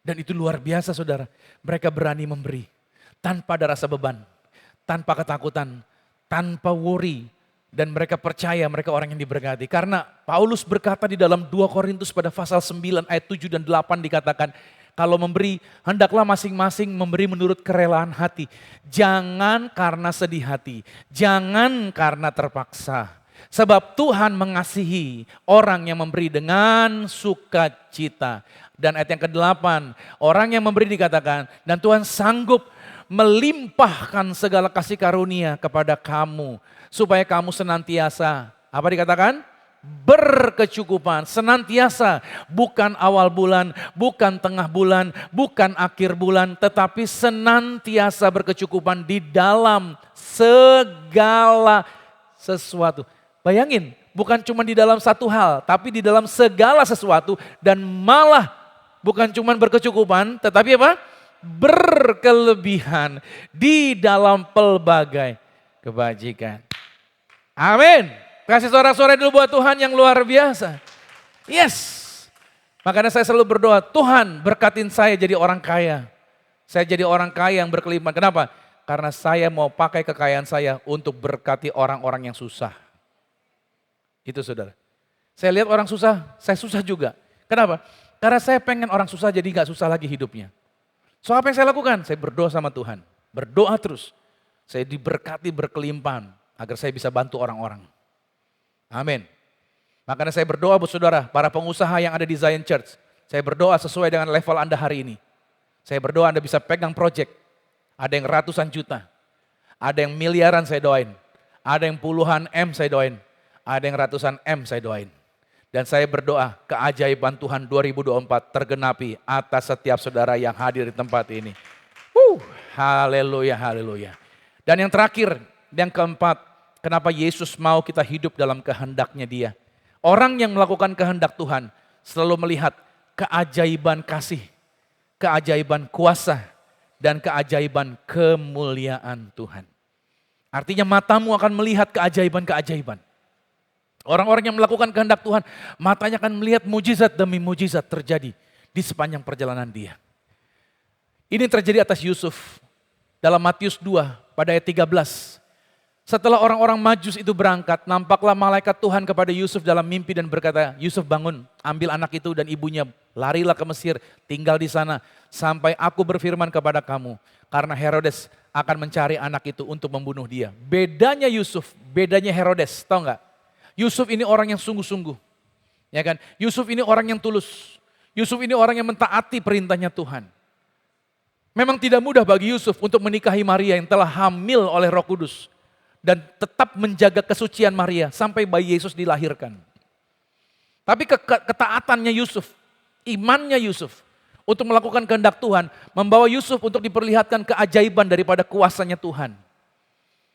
Dan itu luar biasa saudara. Mereka berani memberi tanpa ada rasa beban, tanpa ketakutan, tanpa worry. Dan mereka percaya mereka orang yang diberkati. Karena Paulus berkata di dalam 2 Korintus pada pasal 9 ayat 7 dan 8 dikatakan, kalau memberi, hendaklah masing-masing memberi menurut kerelaan hati. Jangan karena sedih hati, jangan karena terpaksa. Sebab Tuhan mengasihi orang yang memberi dengan sukacita. Dan ayat yang ke-8, orang yang memberi dikatakan, dan Tuhan sanggup melimpahkan segala kasih karunia kepada kamu. Supaya kamu senantiasa, apa dikatakan? Berkecukupan, senantiasa, bukan awal bulan, bukan tengah bulan, bukan akhir bulan, tetapi senantiasa berkecukupan di dalam segala sesuatu. Bayangin, bukan cuma di dalam satu hal, tapi di dalam segala sesuatu, dan malah bukan cuma berkecukupan, tetapi apa? Berkelebihan di dalam pelbagai kebajikan. Amin. Kasih sorak-sorai dulu buat Tuhan yang luar biasa. Yes. Makanya saya selalu berdoa, Tuhan berkatin saya jadi orang kaya. Saya jadi orang kaya yang berkelimpahan. Kenapa? Karena saya mau pakai kekayaan saya untuk berkati orang-orang yang susah. Itu saudara. Saya lihat orang susah, saya susah juga. Kenapa? Karena saya pengen orang susah jadi gak susah lagi hidupnya. So apa yang saya lakukan? Saya berdoa sama Tuhan. Berdoa terus. Saya diberkati berkelimpahan agar saya bisa bantu orang-orang. Amin. Makanya saya berdoa buat saudara, para pengusaha yang ada di Zion Church. Saya berdoa sesuai dengan level Anda hari ini. Saya berdoa Anda bisa pegang project. Ada yang ratusan juta. Ada yang miliaran saya doain. Ada yang puluhan M saya doain. Ada yang ratusan M saya doain. Dan saya berdoa keajaiban Tuhan 2024 tergenapi atas setiap saudara yang hadir di tempat ini. Haleluya, haleluya. Dan yang terakhir, yang keempat, kenapa Yesus mau kita hidup dalam kehendaknya Dia. Orang yang melakukan kehendak Tuhan selalu melihat keajaiban kasih, keajaiban kuasa, dan keajaiban kemuliaan Tuhan. Artinya matamu akan melihat keajaiban-keajaiban. Orang-orang yang melakukan kehendak Tuhan, matanya akan melihat mujizat demi mujizat terjadi di sepanjang perjalanan dia. Ini terjadi atas Yusuf dalam Matius 2 pada ayat 13. Setelah orang-orang Majus itu berangkat, nampaklah malaikat Tuhan kepada Yusuf dalam mimpi dan berkata, Yusuf bangun, ambil anak itu dan ibunya, larilah ke Mesir, tinggal di sana, sampai aku berfirman kepada kamu, karena Herodes akan mencari anak itu untuk membunuh dia. Bedanya Yusuf, bedanya Herodes, tahu nggak? Yusuf ini orang yang sungguh-sungguh, ya kan? Yusuf ini orang yang tulus, Yusuf ini orang yang mentaati perintahnya Tuhan. Memang tidak mudah bagi Yusuf untuk menikahi Maria yang telah hamil oleh Roh Kudus. Dan tetap menjaga kesucian Maria sampai bayi Yesus dilahirkan. Tapi ketaatannya Yusuf, imannya Yusuf untuk melakukan kehendak Tuhan, membawa Yusuf untuk diperlihatkan keajaiban daripada kuasanya Tuhan.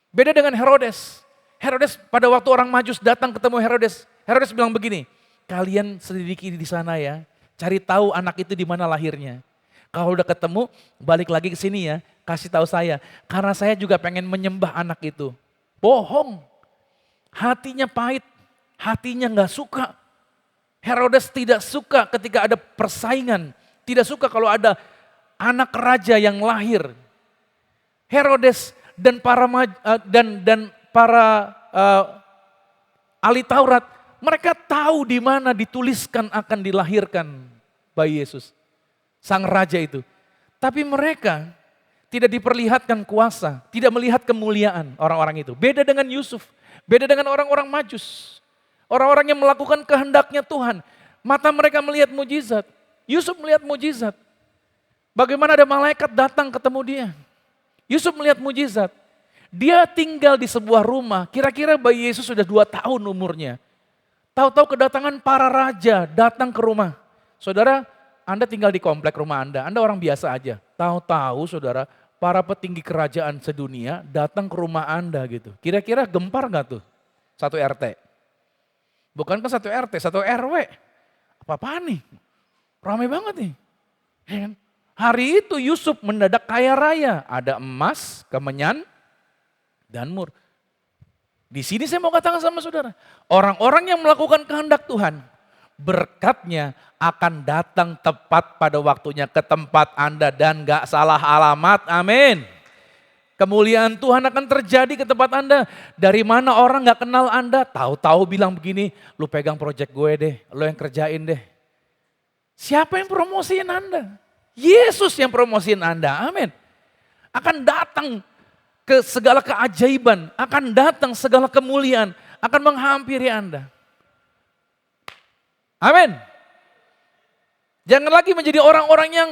Beda dengan Herodes. Herodes pada waktu orang Majus datang ketemu Herodes, Herodes bilang begini, kalian selidiki di sana ya, cari tahu anak itu di mana lahirnya. Kalau udah ketemu, balik lagi ke sini ya, kasih tahu saya, karena saya juga pengen menyembah anak itu. Bohong, hatinya pahit, hatinya gak suka. Herodes tidak suka ketika ada persaingan, tidak suka kalau ada anak raja yang lahir. Herodes dan para ahli Taurat, mereka tahu di mana dituliskan akan dilahirkan bayi Yesus, sang raja itu. Tapi mereka tidak diperlihatkan kuasa, tidak melihat kemuliaan orang-orang itu. Beda dengan Yusuf, beda dengan orang-orang Majus. Orang-orang yang melakukan kehendaknya Tuhan. Mata mereka melihat mujizat. Yusuf melihat mujizat. Bagaimana ada malaikat datang ketemu dia. Yusuf melihat mujizat. Dia tinggal di sebuah rumah, kira-kira bayi Yesus sudah 2 tahun umurnya. Tahu-tahu kedatangan para raja datang ke rumah. Saudara, Anda tinggal di komplek rumah Anda orang biasa aja. Tahu-tahu saudara, para petinggi kerajaan sedunia datang ke rumah Anda gitu. Kira-kira gempar gak tuh? Satu RT. Bukan kan satu RT, satu RW. Apa-apaan nih? Ramai banget nih. Ya kan? Hari itu Yusuf mendadak kaya raya. Ada emas, kemenyan, dan mur. Di sini saya mau katakan sama saudara. Orang-orang yang melakukan kehendak Tuhan, berkatnya akan datang tepat pada waktunya ke tempat Anda dan gak salah alamat, amin. Kemuliaan Tuhan akan terjadi ke tempat Anda. Dari mana orang gak kenal Anda, tahu-tahu bilang begini, lu pegang project gue deh, lu yang kerjain deh. Siapa yang promosiin Anda? Yesus yang promosiin Anda, amin. Akan datang ke segala keajaiban, akan datang segala kemuliaan, akan menghampiri Anda. Amin. Jangan lagi menjadi orang-orang yang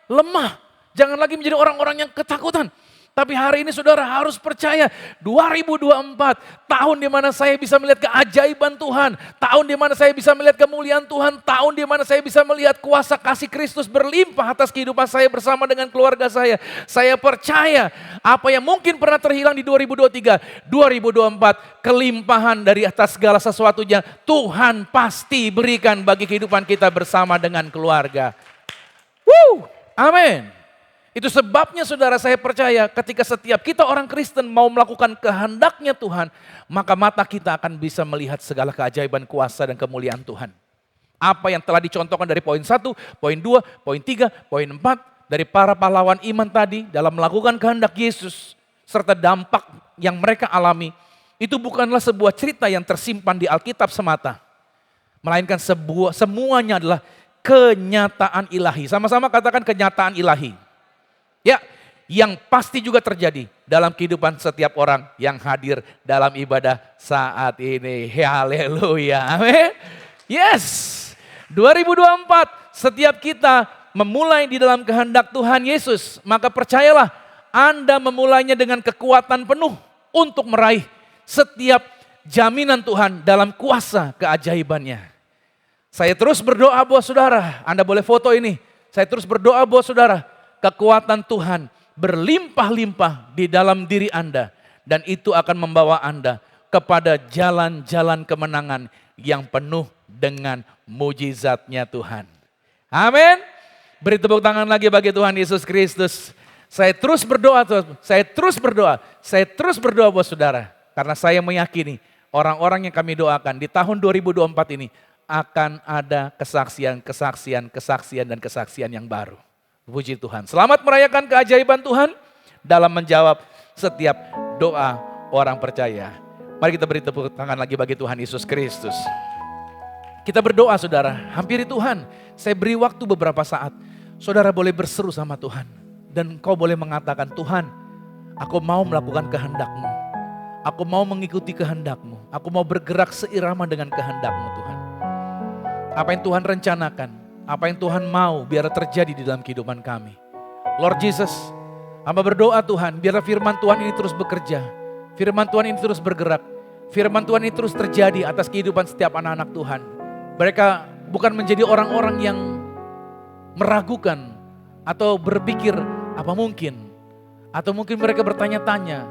lemah. Jangan lagi menjadi orang-orang yang ketakutan. Tapi hari ini saudara harus percaya 2024 tahun di mana saya bisa melihat keajaiban Tuhan. Tahun di mana saya bisa melihat kemuliaan Tuhan. Tahun di mana saya bisa melihat kuasa kasih Kristus berlimpah atas kehidupan saya bersama dengan keluarga saya. Saya percaya apa yang mungkin pernah terhilang di 2023, 2024 kelimpahan dari atas segala sesuatunya Tuhan pasti berikan bagi kehidupan kita bersama dengan keluarga. Amin. Itu sebabnya saudara saya percaya ketika setiap kita orang Kristen mau melakukan kehendaknya Tuhan, maka mata kita akan bisa melihat segala keajaiban kuasa dan kemuliaan Tuhan. Apa yang telah dicontohkan dari poin 1, poin 2, poin 3, poin 4 dari para pahlawan iman tadi dalam melakukan kehendak Yesus serta dampak yang mereka alami, itu bukanlah sebuah cerita yang tersimpan di Alkitab semata. Melainkan semuanya adalah kenyataan ilahi. Sama-sama katakan kenyataan ilahi. Ya, yang pasti juga terjadi dalam kehidupan setiap orang yang hadir dalam ibadah saat ini. Haleluya, amin. Yes, 2024 setiap kita memulai di dalam kehendak Tuhan Yesus. Maka percayalah Anda memulainya dengan kekuatan penuh untuk meraih setiap jaminan Tuhan dalam kuasa keajaibannya. Saya terus berdoa buat saudara, Anda boleh foto ini. Saya terus berdoa buat saudara. Kekuatan Tuhan berlimpah-limpah di dalam diri Anda. Dan itu akan membawa Anda kepada jalan-jalan kemenangan yang penuh dengan mujizatnya Tuhan. Amin. Beri tepuk tangan lagi bagi Tuhan Yesus Kristus. Saya terus berdoa buat saudara. Karena saya meyakini orang-orang yang kami doakan di tahun 2024 ini akan ada kesaksian yang baru. Puji Tuhan. Selamat merayakan keajaiban Tuhan dalam menjawab setiap doa orang percaya. Mari kita beri tepuk tangan lagi bagi Tuhan Yesus Kristus. Kita berdoa saudara, hampiri Tuhan. Saya beri waktu beberapa saat. Saudara boleh berseru sama Tuhan. Dan kau boleh mengatakan, Tuhan, aku mau melakukan kehendak-Mu. Aku mau mengikuti kehendak-Mu. Aku mau bergerak seirama dengan kehendak-Mu Tuhan. Apa yang Tuhan rencanakan, apa yang Tuhan mau biar terjadi di dalam kehidupan kami. Lord Jesus, hamba berdoa Tuhan, biar firman Tuhan ini terus bekerja. Firman Tuhan ini terus bergerak. Firman Tuhan ini terus terjadi atas kehidupan setiap anak-anak Tuhan. Mereka bukan menjadi orang-orang yang meragukan atau berpikir apa mungkin. Atau mungkin mereka bertanya-tanya,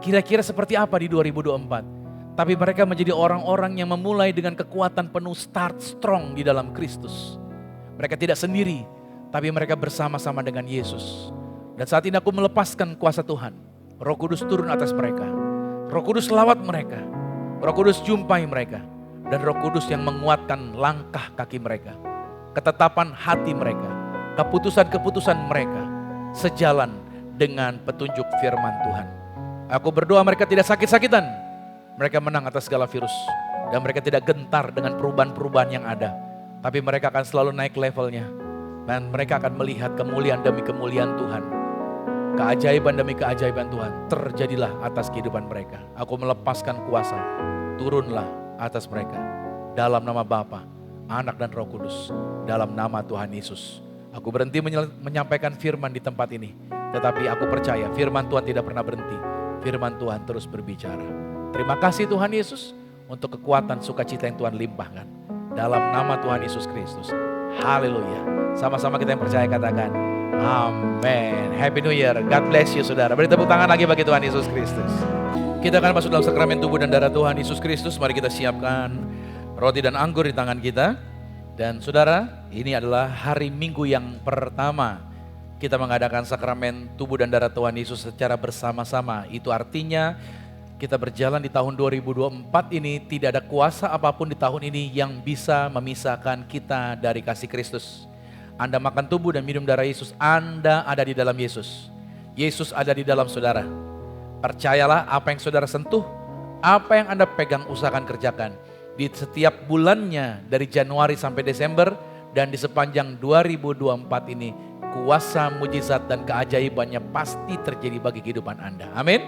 kira-kira seperti apa di 2024. Tapi mereka menjadi orang-orang yang memulai dengan kekuatan penuh, start strong di dalam Kristus. Mereka tidak sendiri, tapi mereka bersama-sama dengan Yesus. Dan saat ini aku melepaskan kuasa Tuhan. Roh Kudus turun atas mereka. Roh Kudus lawat mereka. Roh Kudus jumpai mereka. Dan Roh Kudus yang menguatkan langkah kaki mereka. Ketetapan hati mereka. Keputusan-keputusan mereka. Sejalan dengan petunjuk firman Tuhan. Aku berdoa mereka tidak sakit-sakitan. Mereka menang atas segala virus. Dan mereka tidak gentar dengan perubahan-perubahan yang ada. Tapi mereka akan selalu naik levelnya. Dan mereka akan melihat kemuliaan demi kemuliaan Tuhan. Keajaiban demi keajaiban Tuhan terjadilah atas kehidupan mereka. Aku melepaskan kuasa. Turunlah atas mereka. Dalam nama Bapa, Anak dan Roh Kudus. Dalam nama Tuhan Yesus. Aku berhenti menyampaikan firman di tempat ini. Tetapi aku percaya firman Tuhan tidak pernah berhenti. Firman Tuhan terus berbicara. Terima kasih Tuhan Yesus untuk kekuatan sukacita yang Tuhan limpahkan. Dalam nama Tuhan Yesus Kristus. Haleluya. Sama-sama kita yang percaya katakan amin. Happy New Year. God bless you saudara. Beri tepuk tangan lagi bagi Tuhan Yesus Kristus. Kita akan masuk dalam sakramen tubuh dan darah Tuhan Yesus Kristus. Mari kita siapkan roti dan anggur di tangan kita. Dan saudara, ini adalah hari Minggu yang pertama kita mengadakan sakramen tubuh dan darah Tuhan Yesus secara bersama-sama. Itu artinya kita berjalan di tahun 2024 ini, tidak ada kuasa apapun di tahun ini yang bisa memisahkan kita dari kasih Kristus. Anda makan tubuh dan minum darah Yesus, Anda ada di dalam Yesus. Yesus ada di dalam saudara. Percayalah apa yang saudara sentuh, apa yang Anda pegang usahakan kerjakan. Di setiap bulannya dari Januari sampai Desember dan di sepanjang 2024 ini, kuasa mujizat dan keajaibannya pasti terjadi bagi kehidupan Anda. Amin.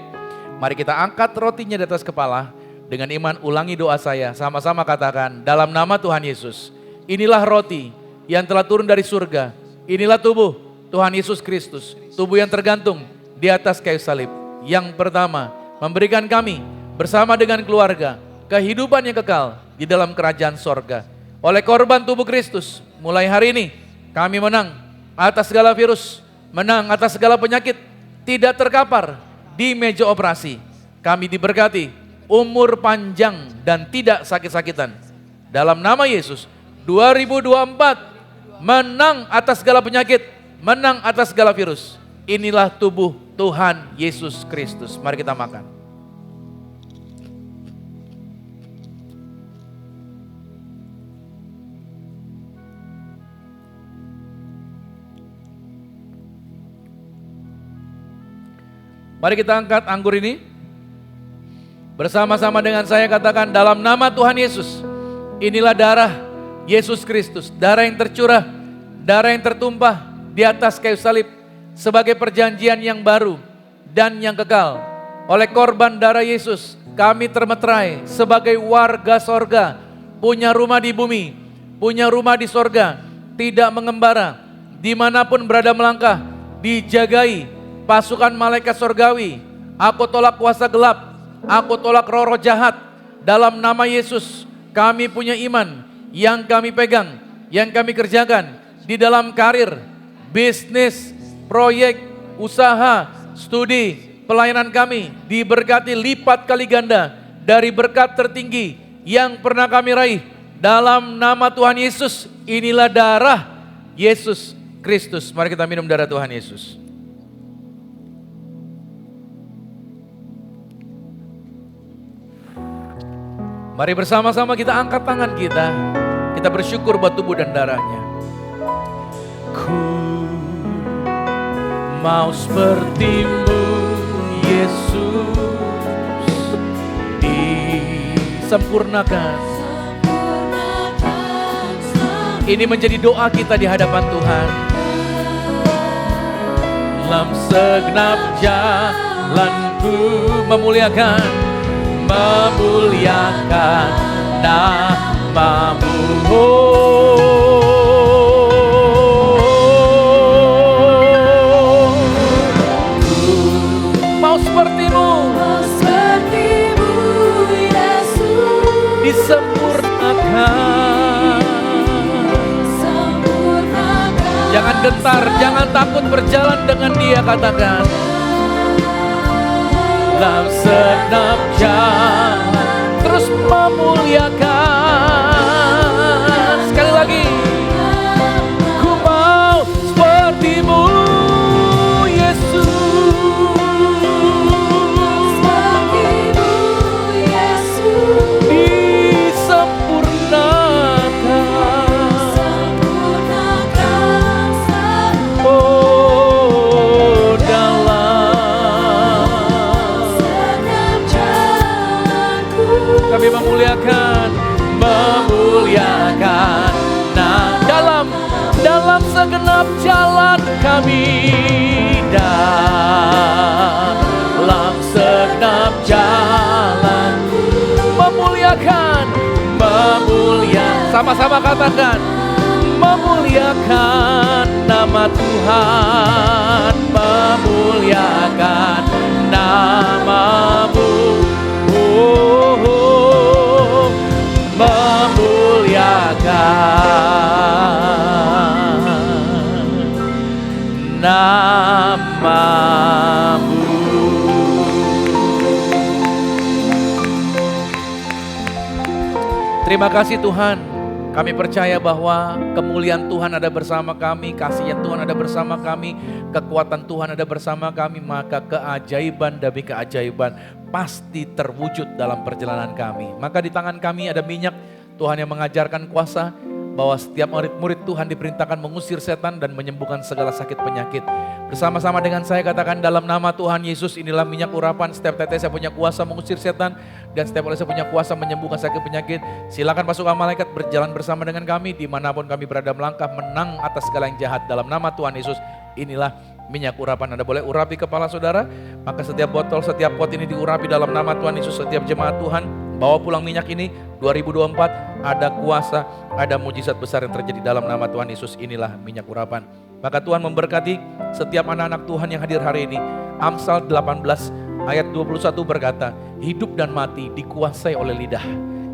Mari kita angkat rotinya di atas kepala Dengan iman ulangi doa saya, sama-sama katakan, dalam nama Tuhan Yesus, inilah roti yang telah turun dari surga, inilah tubuh Tuhan Yesus Kristus, tubuh yang tergantung di atas kayu salib. Yang pertama, memberikan kami bersama dengan keluarga kehidupan yang kekal di dalam kerajaan sorga. Oleh korban tubuh Kristus, mulai hari ini kami menang atas segala virus, menang atas segala penyakit, tidak terkapar di meja operasi. Kami diberkati, umur panjang dan tidak sakit-sakitan. Dalam nama Yesus, 2024 menang atas segala penyakit, menang atas segala virus. Inilah tubuh Tuhan Yesus Kristus. Mari kita makan. Mari kita angkat anggur ini. Bersama-sama dengan saya katakan, dalam nama Tuhan Yesus, inilah darah Yesus Kristus, darah yang tercurah, darah yang tertumpah di atas kayu salib sebagai perjanjian yang baru dan yang kekal. Oleh korban darah Yesus, kami termeterai sebagai warga sorga, punya rumah di bumi, punya rumah di sorga, tidak mengembara, dimanapun berada melangkah, dijagai pasukan malaikat sorgawi. Aku tolak kuasa gelap, aku tolak roh-roh jahat. Dalam nama Yesus, kami punya iman yang kami pegang, yang kami kerjakan di dalam karir, bisnis, proyek, usaha, studi, pelayanan kami diberkati lipat kali ganda dari berkat tertinggi yang pernah kami raih. Dalam nama Tuhan Yesus, inilah darah Yesus Kristus. Mari kita minum darah Tuhan Yesus. Mari bersama-sama kita angkat tangan kita. Kita bersyukur buat tubuh dan darahnya. Ku mau seperti-Mu Yesus, disempurnakan. Ini menjadi doa kita di hadapan Tuhan. Dalam segenap jalanku memuliakan nama-Mu. Mau seperti-Mu Yesus, disempurnakan. Jangan gentar, jangan takut berjalan dengan Dia, katakan. Dalam segenap jalan terus memuliakan. Sekali lagi, ku mau seperti-Mu Yesus, seperti-Mu Yesus, disempurnakan. Oh, kami memuliakan. Nah, dalam segenap jalan kami, dalam segenap jalan memuliakan. Sama-sama katakan, memuliakan nama Tuhan, memuliakan nama-Mu. Memuliakan nama-Mu. Terima kasih Tuhan, kami percaya bahwa kemuliaan Tuhan ada bersama kami, kasih Tuhan ada bersama kami, kekuatan Tuhan ada bersama kami, maka keajaiban demi keajaiban pasti terwujud dalam perjalanan kami. Maka di tangan kami ada minyak Tuhan yang mengajarkan kuasa, bahwa setiap murid-murid Tuhan diperintahkan mengusir setan dan menyembuhkan segala sakit penyakit. Bersama-sama dengan saya katakan, dalam nama Tuhan Yesus, inilah minyak urapan. Setiap tetes saya punya kuasa mengusir setan, dan setiap oleh saya punya kuasa menyembuhkan sakit penyakit. Silakan pasukan malaikat berjalan bersama dengan kami dimanapun kami berada melangkah, menang atas segala yang jahat. Dalam nama Tuhan Yesus, inilah minyak urapan. Anda boleh urapi kepala saudara, maka setiap botol, setiap pot ini diurapi dalam nama Tuhan Yesus. Setiap jemaat Tuhan Bawa pulang minyak ini 2024, ada kuasa, ada mujizat besar yang terjadi dalam nama Tuhan Yesus. Inilah minyak urapan. Maka Tuhan memberkati setiap anak-anak Tuhan yang hadir hari ini. Amsal 18 ayat 21 berkata, hidup dan mati dikuasai oleh lidah.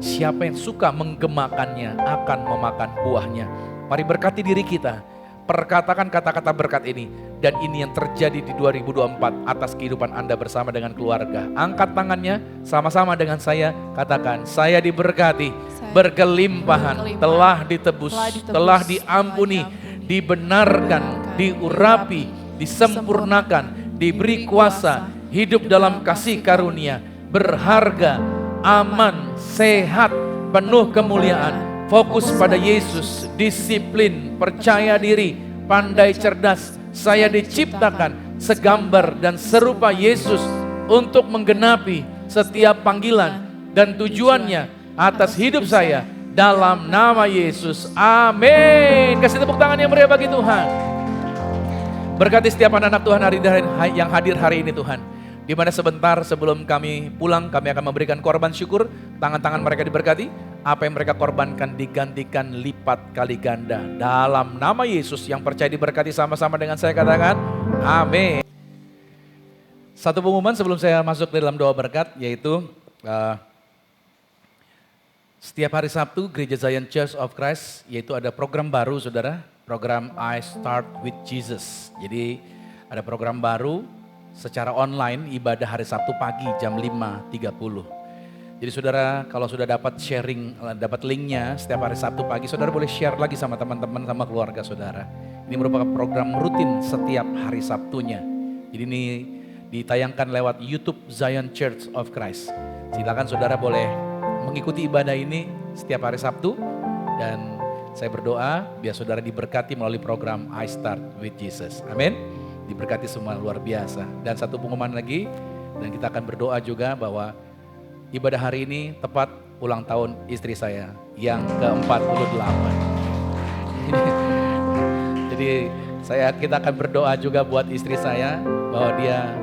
Siapa yang suka menggemakannya akan memakan buahnya. Mari berkati diri kita, perkatakan kata-kata berkat ini. Dan ini yang terjadi di 2024 atas kehidupan Anda bersama dengan keluarga. Angkat tangannya sama-sama dengan saya, katakan, saya diberkati, berkelimpahan, telah ditebus, telah diampuni, dibenarkan, diurapi, disempurnakan, diberi kuasa, hidup dalam kasih karunia, berharga, aman, sehat, penuh kemuliaan, fokus pada Yesus, disiplin, percaya diri, pandai cerdas. Saya diciptakan segambar dan serupa Yesus untuk menggenapi setiap panggilan dan tujuannya atas hidup saya dalam nama Yesus. Amin. Kasih tepuk tangan yang meriah bagi Tuhan. Berkati setiap anak-anak Tuhan yang hadir hari ini Tuhan. Di mana sebentar sebelum kami pulang, kami akan memberikan korban syukur. Tangan-tangan mereka diberkati. Apa yang mereka korbankan digantikan lipat kali ganda. Dalam nama Yesus, yang percaya diberkati sama-sama dengan saya katakan, amin. Satu pengumuman sebelum saya masuk ke dalam doa berkat, yaitu setiap hari Sabtu Gereja Zion Church of Christ, yaitu ada program baru saudara. Program I Start With Jesus. Jadi ada program baru secara online, ibadah hari Sabtu pagi jam 5.30. Jadi saudara kalau sudah dapat sharing, dapat linknya setiap hari Sabtu pagi, saudara boleh share lagi sama teman-teman, sama keluarga saudara. Ini merupakan program rutin setiap hari Sabtunya. Jadi ini ditayangkan lewat YouTube Zion Church of Christ. Silakan saudara boleh mengikuti ibadah ini setiap hari Sabtu. Dan saya berdoa biar saudara diberkati melalui program I Start With Jesus. Amin. Diberkati semua luar biasa. Dan satu pengumuman lagi, dan kita akan berdoa juga bahwa ibadah hari ini tepat ulang tahun istri saya yang ke-48. Jadi kita akan berdoa juga buat istri saya bahwa dia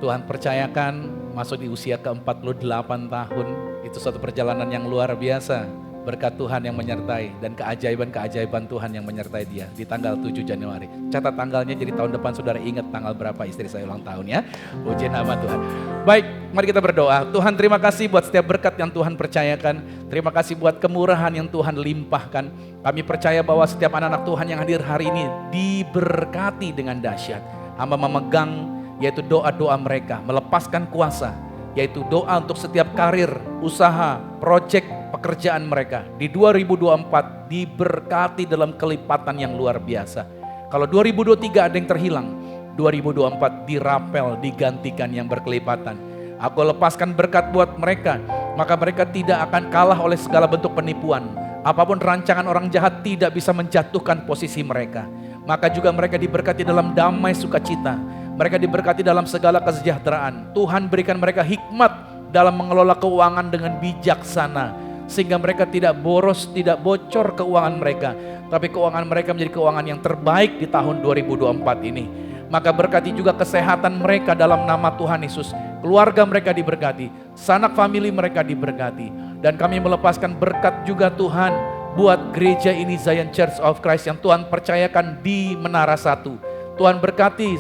Tuhan percayakan masuk di usia ke-48 tahun. Itu suatu perjalanan yang luar biasa. Berkat Tuhan yang menyertai dan keajaiban-keajaiban Tuhan yang menyertai dia di tanggal 7 Januari. Catat tanggalnya, jadi tahun depan saudara ingat tanggal berapa istri saya ulang tahun ya. Puji nama Tuhan. Baik, mari kita berdoa. Tuhan terima kasih buat setiap berkat yang Tuhan percayakan. Terima kasih buat kemurahan yang Tuhan limpahkan. Kami percaya bahwa setiap anak-anak Tuhan yang hadir hari ini diberkati dengan dahsyat. Hamba memegang yaitu doa-doa mereka, melepaskan kuasa. Yaitu doa untuk setiap karir, usaha, proyek, pekerjaan mereka. Di 2024 diberkati dalam kelipatan yang luar biasa. Kalau 2023 ada yang terhilang, 2024 dirapel, digantikan yang berkelipatan. Aku lepaskan berkat buat mereka, maka mereka tidak akan kalah oleh segala bentuk penipuan. Apapun rancangan orang jahat tidak bisa menjatuhkan posisi mereka. Maka juga mereka diberkati dalam damai sukacita. Mereka diberkati dalam segala kesejahteraan. Tuhan berikan mereka hikmat dalam mengelola keuangan dengan bijaksana. Sehingga mereka tidak boros, tidak bocor keuangan mereka. Tapi keuangan mereka menjadi keuangan yang terbaik di tahun 2024 ini. Maka berkati juga kesehatan mereka dalam nama Tuhan Yesus. Keluarga mereka diberkati, sanak famili mereka diberkati. Dan kami melepaskan berkat juga Tuhan buat gereja ini Zion Church of Christ yang Tuhan percayakan di Menara 1. Tuhan berkati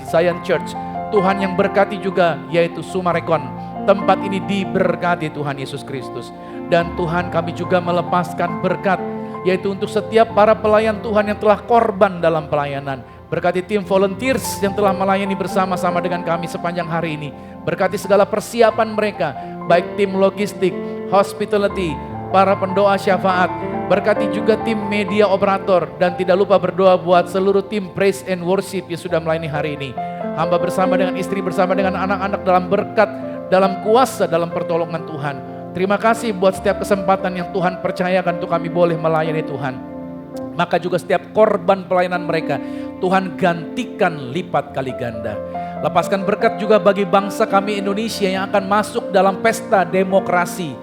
Zion Church. Tuhan yang berkati juga yaitu Sumarekon. Tempat ini diberkati Tuhan Yesus Kristus. Dan Tuhan kami juga melepaskan berkat yaitu untuk setiap para pelayan Tuhan yang telah korban dalam pelayanan. Berkati tim volunteers yang telah melayani bersama-sama dengan kami sepanjang hari ini. Berkati segala persiapan mereka, baik tim logistik, hospitality, para pendoa syafaat. Berkati juga tim media operator dan tidak lupa berdoa buat seluruh tim praise and worship yang sudah melayani hari ini. Hamba bersama dengan istri, bersama dengan anak-anak dalam berkat, dalam kuasa, dalam pertolongan Tuhan. Terima kasih buat setiap kesempatan yang Tuhan percayakan untuk kami boleh melayani Tuhan. Maka juga setiap korban pelayanan mereka, Tuhan gantikan lipat kali ganda. Lepaskan berkat juga bagi bangsa kami Indonesia yang akan masuk dalam pesta demokrasi.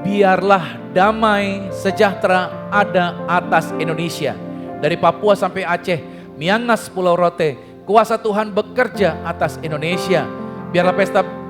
Biarlah damai sejahtera ada atas Indonesia. Dari Papua sampai Aceh, Miangas, Pulau Rote, kuasa Tuhan bekerja atas Indonesia. Biarlah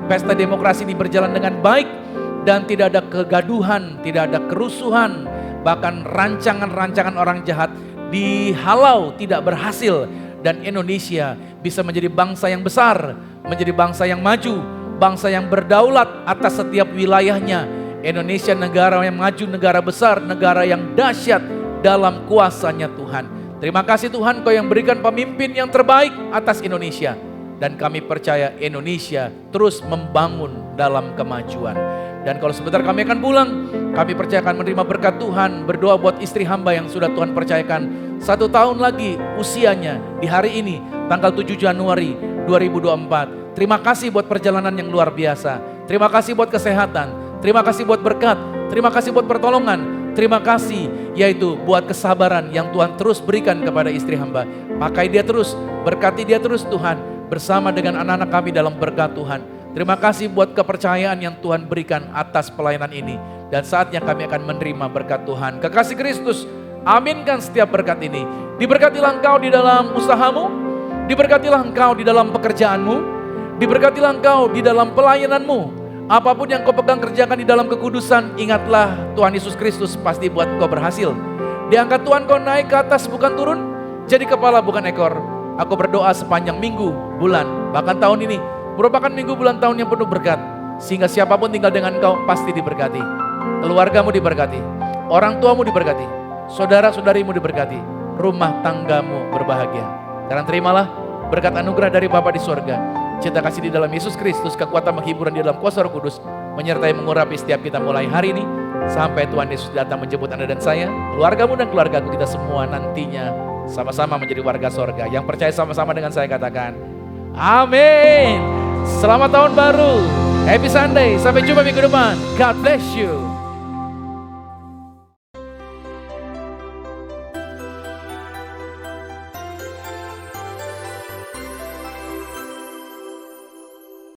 pesta demokrasi ini berjalan dengan baik. dan tidak ada kegaduhan, tidak ada kerusuhan, bahkan rancangan-rancangan orang jahat dihalau, tidak berhasil, dan Indonesia bisa menjadi bangsa yang besar, menjadi bangsa yang maju, bangsa yang berdaulat atas setiap wilayahnya. Indonesia negara yang maju, negara besar, negara yang dahsyat dalam kuasanya Tuhan. Terima kasih Tuhan, Kau yang berikan pemimpin yang terbaik atas Indonesia. Dan kami percaya Indonesia terus membangun dalam kemajuan. Dan kalau sebentar kami akan pulang, kami percaya akan menerima berkat Tuhan. Berdoa buat istri hamba yang sudah Tuhan percayakan 1 tahun lagi usianya di hari ini, tanggal 7 Januari 2024. Terima kasih buat perjalanan yang luar biasa. Terima kasih buat kesehatan. Terima kasih buat berkat. Terima kasih buat pertolongan. Terima kasih yaitu buat kesabaran yang Tuhan terus berikan kepada istri hamba. Pakai dia terus, berkati dia terus Tuhan, bersama dengan anak-anak kami dalam berkat Tuhan. Terima kasih buat kepercayaan yang Tuhan berikan atas pelayanan ini. Dan saatnya kami akan menerima berkat Tuhan. Kekasih Kristus, aminkan setiap berkat ini. Diberkatilah engkau di dalam usahamu, diberkatilah engkau di dalam pekerjaanmu, diberkatilah engkau di dalam pelayananmu. Apapun yang kau pegang kerjakan di dalam kekudusan, ingatlah Tuhan Yesus Kristus pasti buat kau berhasil. Diangkat Tuhan kau naik ke atas bukan turun, jadi kepala bukan ekor. Aku berdoa sepanjang minggu, bulan, bahkan tahun ini merupakan minggu bulan tahun yang penuh berkat. Sehingga siapapun tinggal dengan kau pasti diberkati. Keluargamu diberkati, orang tuamu diberkati, saudara-saudarimu diberkati, rumah tanggamu berbahagia. Karena terimalah berkat anugerah dari Bapa di surga, cinta kasih di dalam Yesus Kristus, kekuatan menghiburan di dalam kuasa Roh Kudus, menyertai mengurapi setiap kita mulai hari ini, sampai Tuhan Yesus datang menjemput Anda dan saya, keluargamu dan keluargaku, kita semua nantinya sama-sama menjadi warga sorga. Yang percaya sama-sama dengan saya katakan, amin. Selamat tahun baru, happy Sunday, sampai jumpa minggu depan. God bless you.